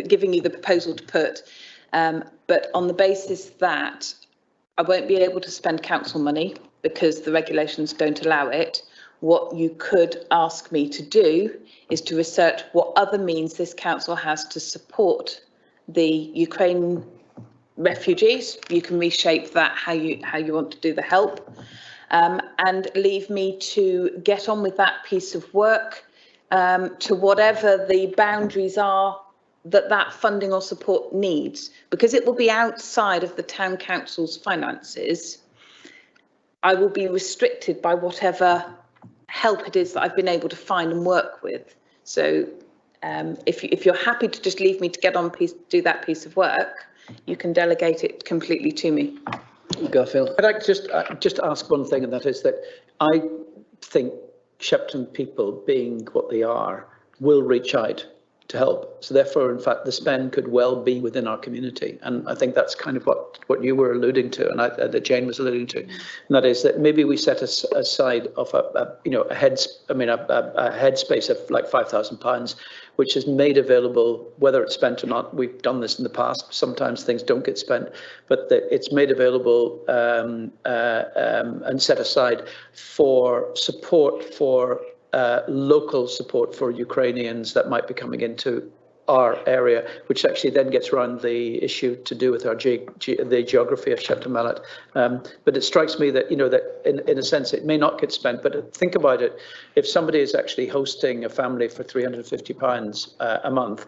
[SPEAKER 4] giving you the proposal to put, but on the basis that I won't be able to spend council money because the regulations don't allow it. What you could ask me to do is to research what other means this council has to support the Ukraine refugees. You can reshape that how you want to do the help, and leave me to get on with that piece of work to whatever the boundaries are that funding or support needs, because it will be outside of the town council's finances. I will be restricted by whatever help it is that I've been able to find and work with. So if you're happy to just leave me to get on do that piece of work, you can delegate it completely to me.
[SPEAKER 1] Garfield.
[SPEAKER 5] I'd like to just ask one thing, and that is that I think Shepton people, being what they are, will reach out to help. So therefore, in fact, the spend could well be within our community. And I think that's kind of what you were alluding to, and that Jane was alluding to. And that is that maybe we set aside of a headspace of like £5,000, which is made available, whether it's spent or not. We've done this in the past. Sometimes things don't get spent, but it's made available and set aside for support for local support for Ukrainians that might be coming into our area, which actually then gets around the issue to do with our the geography of Shepton Mallet. But it strikes me that, that in a sense it may not get spent, but think about it. If somebody is actually hosting a family for £350 a month,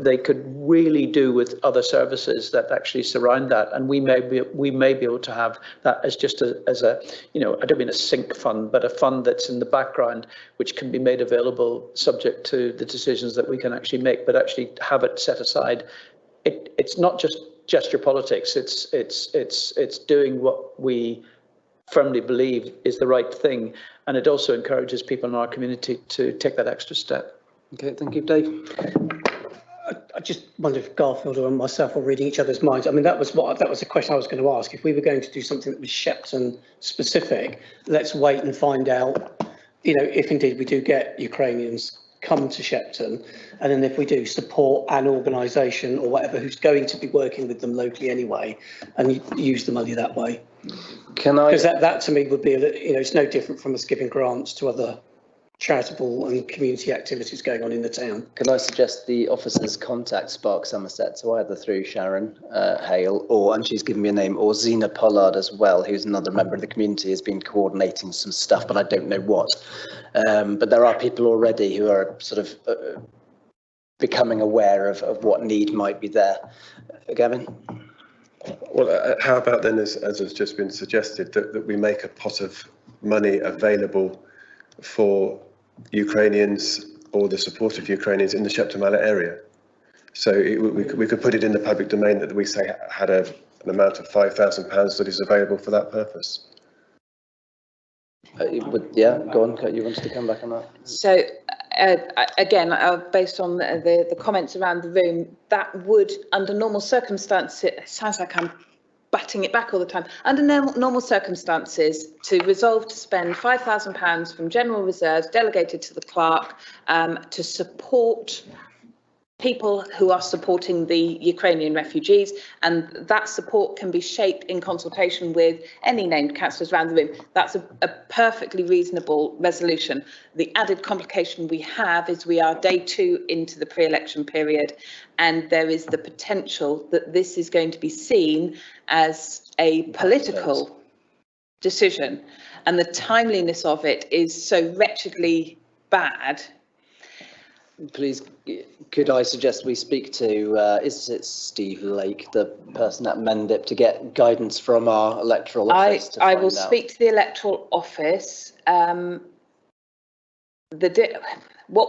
[SPEAKER 5] they could really do with other services that actually surround that. And we may be able to have that as just as a, I don't mean a sink fund, but a fund that's in the background, which can be made available subject to the decisions that we can actually make, but actually have it set aside. It's not just gesture politics. It's doing what we firmly believe is the right thing, and it also encourages people in our community to take that extra step.
[SPEAKER 1] Okay, thank you, Dave.
[SPEAKER 15] I just wonder if Garfield or myself are reading each other's minds. I mean, that was a question I was going to ask. If we were going to do something that was Shepton specific, let's wait and find out, if indeed we do get Ukrainians come to Shepton, and then if we do, support an organisation or whatever who's going to be working with them locally anyway, and use the money that way. Because that to me would be, it's no different from us giving grants to other charitable and community activities going on in the town.
[SPEAKER 1] Can I suggest the officers contact Spark Somerset, so either through Sharon Hale, and she's given me a name, or Zena Pollard as well, who's another member of the community, has been coordinating some stuff, but I don't know what. But there are people already who are sort of becoming aware of what need might be there. Gavin?
[SPEAKER 14] Well, how about then, as has just been suggested, that we make a pot of money available for Ukrainians or the support of Ukrainians in the Shepton Mallet area. So we could put it in the public domain that we say had an amount of £5,000 that is available for that purpose.
[SPEAKER 1] Yeah, go on, you wanted to come back on that?
[SPEAKER 4] So again, based on the comments around the room, that would, under normal circumstances, it sounds like I'm batting it back all the time. Under normal circumstances, to resolve to spend £5,000 from general reserves delegated to the clerk to support people who are supporting the Ukrainian refugees, and that support can be shaped in consultation with any named councillors around the room. That's a perfectly reasonable resolution. The added complication we have is we are day 2 into the pre-election period, and there is the potential that this is going to be seen as a political decision, and the timeliness of it is so wretchedly bad.
[SPEAKER 1] Please, could I suggest we speak to, is it Steve Lake, the person at Mendip, to get guidance from our electoral office?
[SPEAKER 4] I will speak to the electoral office. What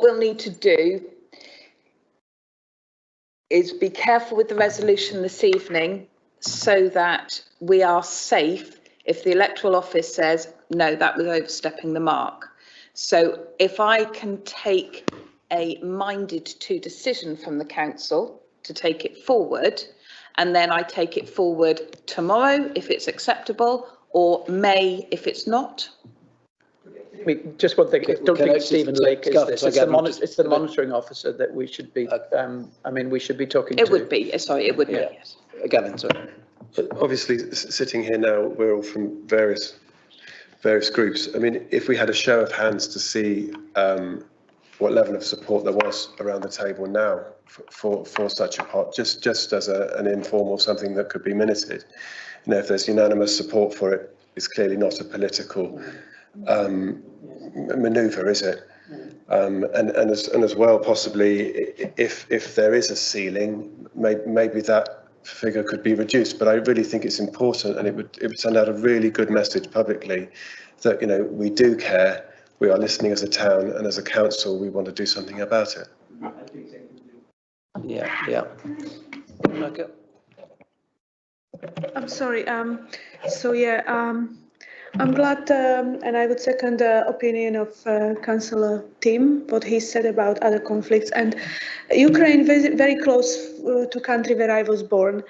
[SPEAKER 4] we'll need to do is be careful with the resolution this evening so that we are safe if the electoral office says, no, that was overstepping the mark. So if I can take a minded to decision from the council to take it forward, and then I take it forward tomorrow if it's acceptable, or May if it's not.
[SPEAKER 5] Just one thing, don't think it's Stephen Lake is this. It's the monitoring officer that we should be, we should be talking to.
[SPEAKER 4] It would be, sorry, it would be, yes.
[SPEAKER 1] Gavin, sorry.
[SPEAKER 14] Obviously, sitting here now, we're all from various groups. I mean, if we had a show of hands to see what level of support there was around the table now for such a pot, just as an informal something that could be minuted. If there's unanimous support for it, it's clearly not a political manoeuvre, is it? And as well, possibly, if there is a ceiling, maybe that figure could be reduced. But I really think it's important, and it would send out a really good message publicly that we do care. We are listening as a town, and as a council, we want to do something about it.
[SPEAKER 1] Yeah. Okay.
[SPEAKER 16] I'm sorry. I'm glad, and I would second the opinion of Councillor Tim, what he said about other conflicts. And Ukraine is very close to country where I was born,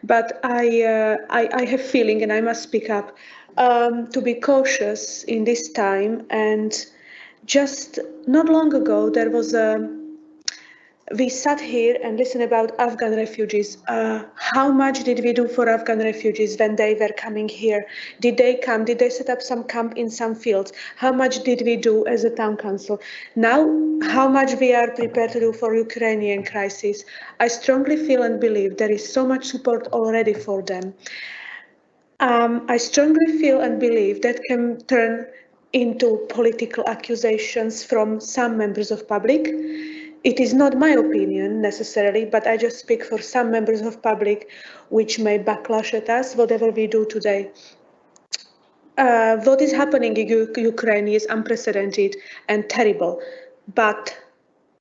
[SPEAKER 16] but I have feeling, and I must speak up, to be cautious in this time. And just not long ago, there was we sat here and listened about Afghan refugees. How much did we do for Afghan refugees when they were coming here? Did they come? Did they set up some camp in some fields? How much did we do as a town council? Now, how much we are prepared to do for Ukrainian crisis? I strongly feel and believe there is so much support already for them. I strongly feel and believe that can turn into political accusations from some members of public. It is not my opinion necessarily, but I just speak for some members of public which may backlash at us, whatever we do today. What is happening in Ukraine is unprecedented and terrible, but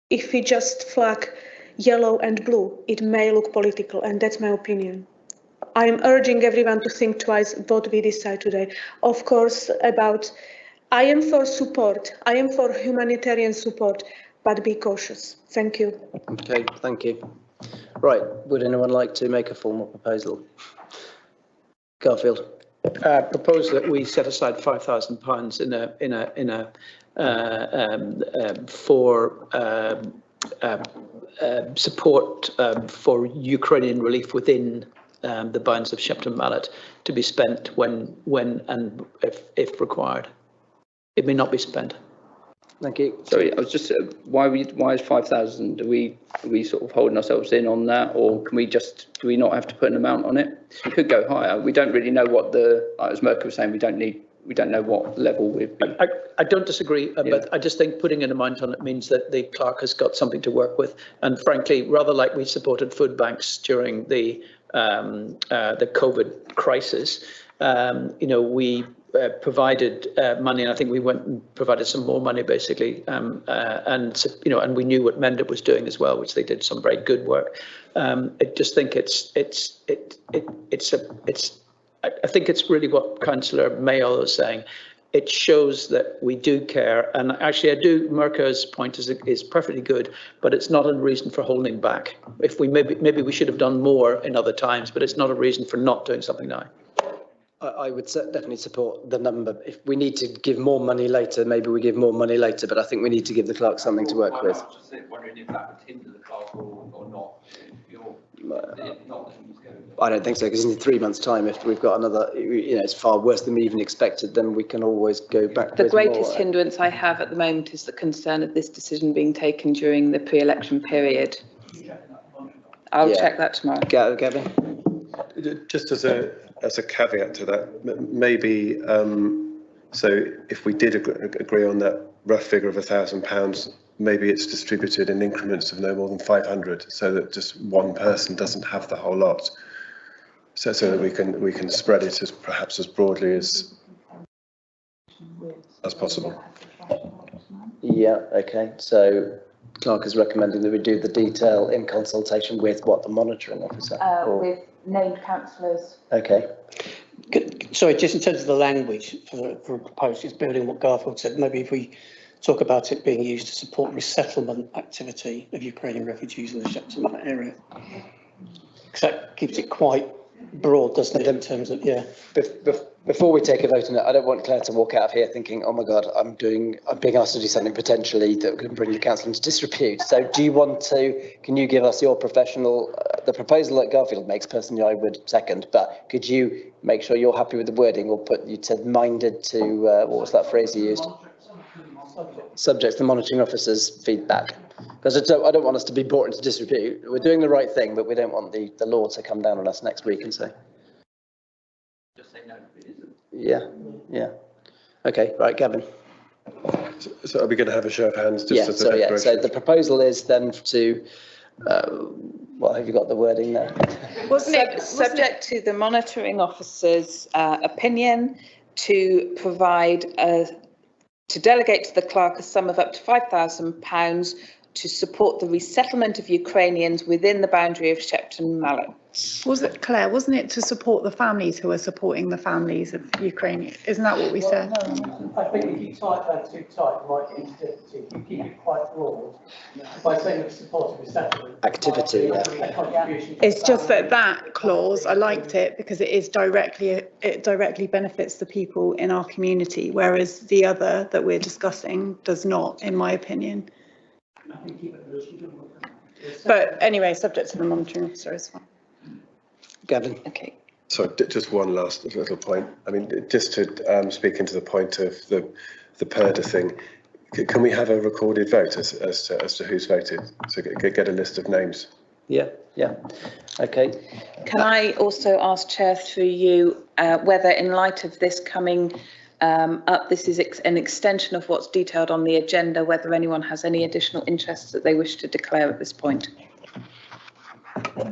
[SPEAKER 16] if we just flag yellow and blue, it may look political, and that's my opinion. I am urging everyone to think twice what we decide today. Of course, I am for support, I am for humanitarian support, but be cautious. Thank you.
[SPEAKER 1] Okay, thank you. Right, would anyone like to make a formal proposal? Garfield.
[SPEAKER 5] Propose that we set aside £5,000 for support for Ukrainian relief within the bounds of Shepton Mallet to be spent when and if required. It may not be spent.
[SPEAKER 1] Thank you.
[SPEAKER 3] Sorry, I was just why is 5,000? Are we sort of holding ourselves in on that, or can we do we not have to put an amount on it? We could go higher. We don't really know what as Merkel was saying, we don't know what level we've been.
[SPEAKER 5] I don't disagree, but I just think putting an amount on it means that the clerk has got something to work with. And frankly, rather like we supported food banks during the COVID crisis, we provided money, and I think we went and provided some more money basically, and we knew what Mendip was doing as well, which they did some very good work. I just think I think it's really what Councillor Mayo is saying. It shows that we do care, and actually Mirka's point is perfectly good, but it's not a reason for holding back. If we maybe we should have done more in other times, but it's not a reason for not doing something now.
[SPEAKER 1] I would definitely support the number. If we need to give more money later, maybe we give more money later, but I think we need to give the clerk something to work with.
[SPEAKER 11] I'm just wondering if that would hinder the clerk or not.
[SPEAKER 1] I don't think so, because in 3 months' time, if we've got another, it's far worse than we even expected, then we can always go back.
[SPEAKER 4] The greatest hindrance I have at the moment is the concern of this decision being taken during the pre-election period. I'll check that tomorrow.
[SPEAKER 1] Gavin?
[SPEAKER 14] Just as a caveat to that, maybe, so if we did agree on that rough figure of £1,000, maybe it's distributed in increments of no more than 500, so that just one person doesn't have the whole lot. So that we can spread it perhaps as broadly as possible.
[SPEAKER 1] Yeah. Okay. So clerk is recommending that we do the detail in consultation with the monitoring officer.
[SPEAKER 12] With named councillors.
[SPEAKER 1] Okay.
[SPEAKER 15] Sorry, just in terms of the language for proposed, it's building what Garfield said. Maybe if we talk about it being used to support resettlement activity of Ukrainian refugees in the Shepton Mallet area, because that keeps it quite broad, doesn't it, in terms of,
[SPEAKER 1] Before we take a vote on it, I don't want Claire to walk out of here thinking, oh my God, I'm being asked to do something potentially that can bring the council into disrepute. So can you give us your professional, the proposal that Garfield makes, personally I would second, but could you make sure you're happy with the wording, or you said minded to, what was that phrase you used? Subject to the monitoring officer's feedback. Because I don't want us to be brought into disrepute. We're doing the right thing, but we don't want the law to come down on us next week and say.
[SPEAKER 11] Just say no, it isn't.
[SPEAKER 1] Yeah. Okay, right, Gavin.
[SPEAKER 14] So are we going to have a show of hands? Just
[SPEAKER 1] So the proposal is then to, have you got the wording there?
[SPEAKER 4] Wasn't it subject to the monitoring officer's opinion to provide to delegate to the clerk a sum of up to £5,000 to support the resettlement of Ukrainians within the boundary of Shepton Mallet?
[SPEAKER 17] Was it, Claire, wasn't it to support the families who are supporting the families of Ukraine? Isn't that what we said?
[SPEAKER 15] No, I think if you type that too tight, it might be difficult. If you keep it quite broad, by saying it's supporting resettlement
[SPEAKER 1] activity.
[SPEAKER 17] It's just that clause, I liked it because it directly benefits the people in our community, whereas the other that we're discussing does not, in my opinion. But anyway, subject to the monitoring officer as well.
[SPEAKER 1] Gavin.
[SPEAKER 17] Okay.
[SPEAKER 14] So just one last little point. I mean, just to speak into the point of the PERDA thing, can we have a recorded vote as to who's voted? So get a list of names.
[SPEAKER 1] Yeah. Okay.
[SPEAKER 4] Can I also ask, Chair, through you, whether in light of this coming up, this is an extension of what's detailed on the agenda, whether anyone has any additional interests that they wish to declare at this point?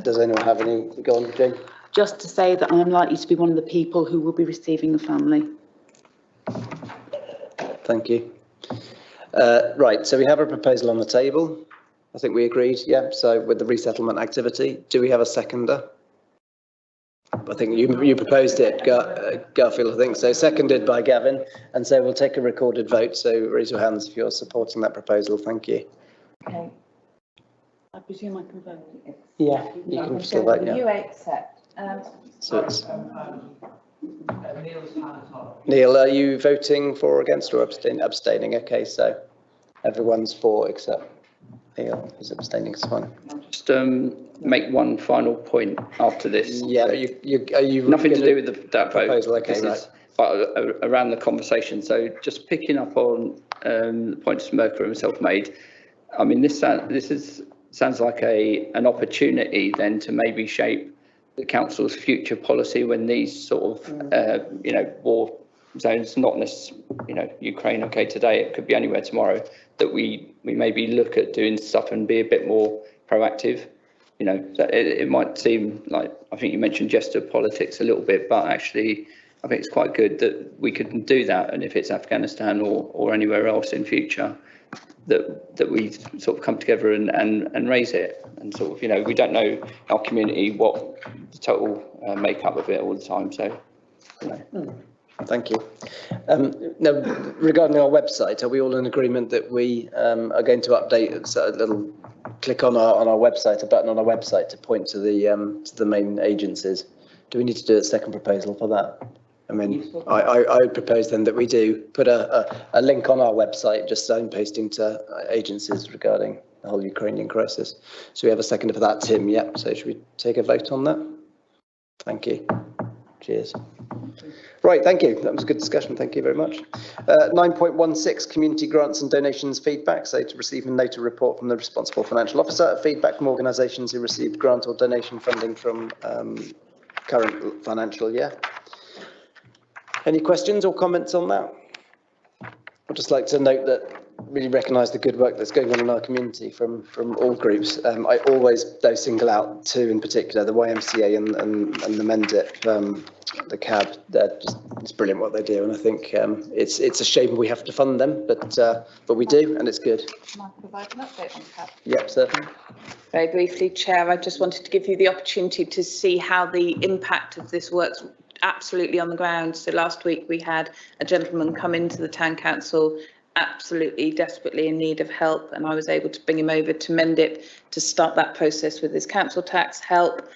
[SPEAKER 1] Does anyone have any? Go on, Jane.
[SPEAKER 12] Just to say that I'm likely to be one of the people who will be receiving the family.
[SPEAKER 1] Thank you. Right, so we have a proposal on the table. I think we agreed, yeah, so with the resettlement activity. Do we have a seconder? I think you proposed it, Garfield, I think so. Seconded by Gavin, and so we'll take a recorded vote. So raise your hands if you're supporting that proposal. Thank you.
[SPEAKER 12] Okay. I presume I can vote.
[SPEAKER 1] Yeah, you can still vote, yeah.
[SPEAKER 12] You accept.
[SPEAKER 1] So it's Neil, are you voting for, against, or abstaining? Okay, so everyone's for except Neil is abstaining. It's fine.
[SPEAKER 3] Just make one final point after this.
[SPEAKER 1] Yeah, are you
[SPEAKER 3] nothing to do with that vote.
[SPEAKER 1] Proposal, okay,
[SPEAKER 3] right. But around the conversation. So just picking up on the points Mercury and myself made. I mean, this sounds like an opportunity then to maybe shape the council's future policy when these sort of war zones, not necessarily Ukraine, okay, today, it could be anywhere tomorrow, that we maybe look at doing stuff and be a bit more proactive. It might seem like, I think you mentioned gesture politics a little bit, but actually I think it's quite good that we could do that, and if it's Afghanistan or anywhere else in future, that we sort of come together and raise it, and sort of, we don't know our community what the total makeup of it all the time, so
[SPEAKER 1] Thank you. Now, regarding our website, are we all in agreement that we are going to update? So a little click on our website, a button on our website to point to the main agencies. Do we need to do a second proposal for that? I mean, I would propose then that we do put a link on our website, just signposting to agencies regarding the whole Ukrainian crisis. So we have a second for that, Tim. Yep. So should we take a vote on that? Thank you. Cheers. Right, thank you. That was a good discussion. Thank you very much. 9.16, community grants and donations feedback. So to receive and note a report from the responsible financial officer, feedback from organisations who received grant or donation funding from current financial year. Any questions or comments on that? I'd just like to note that really recognise the good work that's going on in our community from all groups. I always though single out two in particular, the YMCA and the Mendip, the CAB. It's brilliant what they do, and I think it's a shame we have to fund them, but we do, and it's good.
[SPEAKER 4] Can I provide an update on CAB?
[SPEAKER 1] Yep, certainly.
[SPEAKER 4] Very briefly, Chair, I just wanted to give you the opportunity to see how the impact of this works absolutely on the ground. So last week we had a gentleman come into the town council absolutely desperately in need of help, and I was able to bring him over to Mendip to start that process with his council tax help.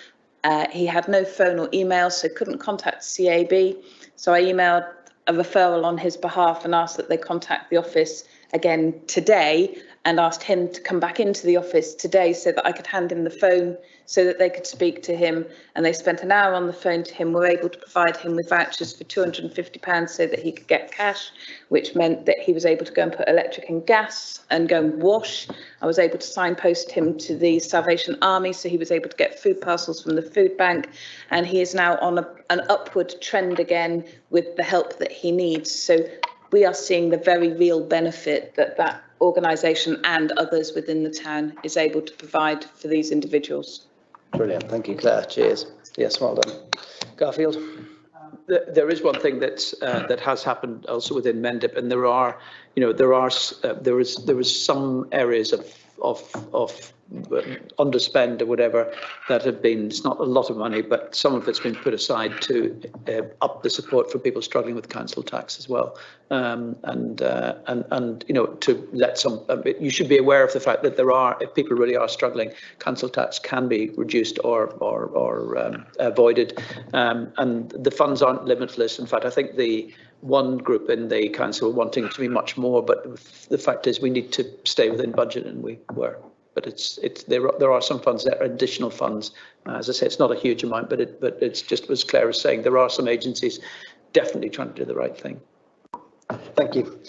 [SPEAKER 4] He had no phone or email, so couldn't contact CAB, so I emailed a referral on his behalf and asked that they contact the office again today, and asked him to come back into the office today so that I could hand him the phone so that they could speak to him. And they spent an hour on the phone to him. We're able to provide him with vouchers for £250 so that he could get cash, which meant that he was able to go and put electric and gas and go and wash. I was able to signpost him to the Salvation Army, so he was able to get food parcels from the food bank. And he is now on an upward trend again with the help that he needs. So we are seeing the very real benefit that organisation and others within the town is able to provide for these individuals.
[SPEAKER 1] Brilliant, thank you, Claire. Cheers. Yes, well done. Garfield?
[SPEAKER 5] There is one thing that has happened also within Mendip, and there was some areas of underspend or whatever that have been, it's not a lot of money, but some of it's been put aside to up the support for people struggling with council tax as well. And to let some, you should be aware of the fact that if people really are struggling, council tax can be reduced or avoided. And the funds aren't limitless. In fact, I think the one group in the council wanting to be much more, but the fact is we need to stay within budget, and we were. but there are some funds that are additional funds. As I say, it's not a huge amount, but it's just as Claire was saying, there are some agencies definitely trying to do the right thing.
[SPEAKER 1] Thank you.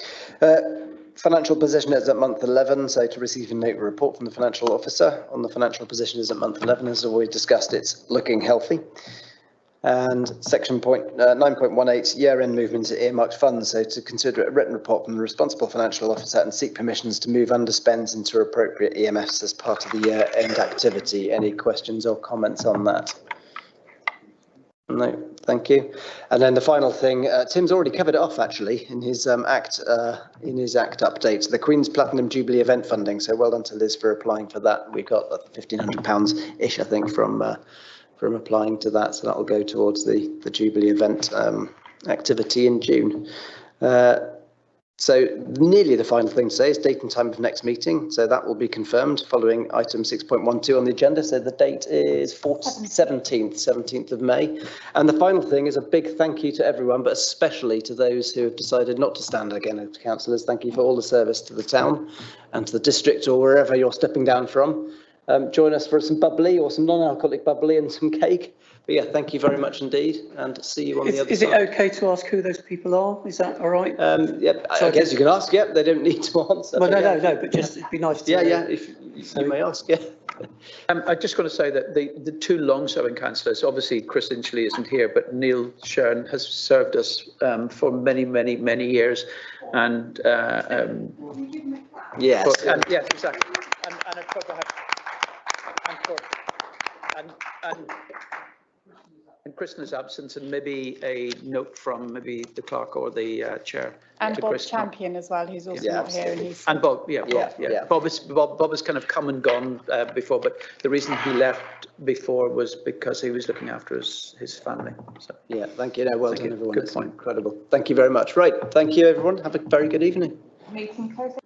[SPEAKER 1] Financial position is at month 11, so to receive and note a report from the financial officer on the financial position is at month 11. As always discussed, it's looking healthy. And section 9.18, year-end movement to earmarked funds, so to consider a written report from the responsible financial officer and seek permissions to move underspends into appropriate EMFs as part of the year-end activity. Any questions or comments on that? No, thank you. And then the final thing, Tim's already covered it off actually in his act update. The Queen's Platinum Jubilee event funding. So well done to Liz for applying for that. We got £1,500 ish, I think, from applying to that. So that will go towards the Jubilee event activity in June. So nearly the final thing to say is date and time of next meeting. So that will be confirmed following item 6.12 on the agenda. So the date is 17th of May. And the final thing is a big thank you to everyone, but especially to those who have decided not to stand again as councillors. Thank you for all the service to the town and to the district or wherever you're stepping down from. Join us for some bubbly or some non-alcoholic bubbly and some cake. But yeah, thank you very much indeed, and see you on the other side.
[SPEAKER 15] Is it okay to ask who those people are? Is that all right?
[SPEAKER 1] Yep, I guess you can ask. Yep, they don't need to answer.
[SPEAKER 15] Well, no, but just it'd be nice to.
[SPEAKER 1] Yeah, if you may ask. Yeah.
[SPEAKER 5] I just got to say that the two long-serving councillors, obviously Chris Inchley isn't here, but Neil Shern has served us for many years, and yes, yeah, exactly, and I've got to have. In Kristina's absence, and maybe a note from maybe the clerk or the chair.
[SPEAKER 17] And Bob Champion as well, who's also not here.
[SPEAKER 5] And Bob, Bob has kind of come and gone before, but the reason he left before was because he was looking after his family. So
[SPEAKER 1] yeah, thank you. No, well done, everyone.
[SPEAKER 5] Good point.
[SPEAKER 1] Incredible. Thank you very much. Right, thank you, everyone. Have a very good evening.
[SPEAKER 12] Meeting closed.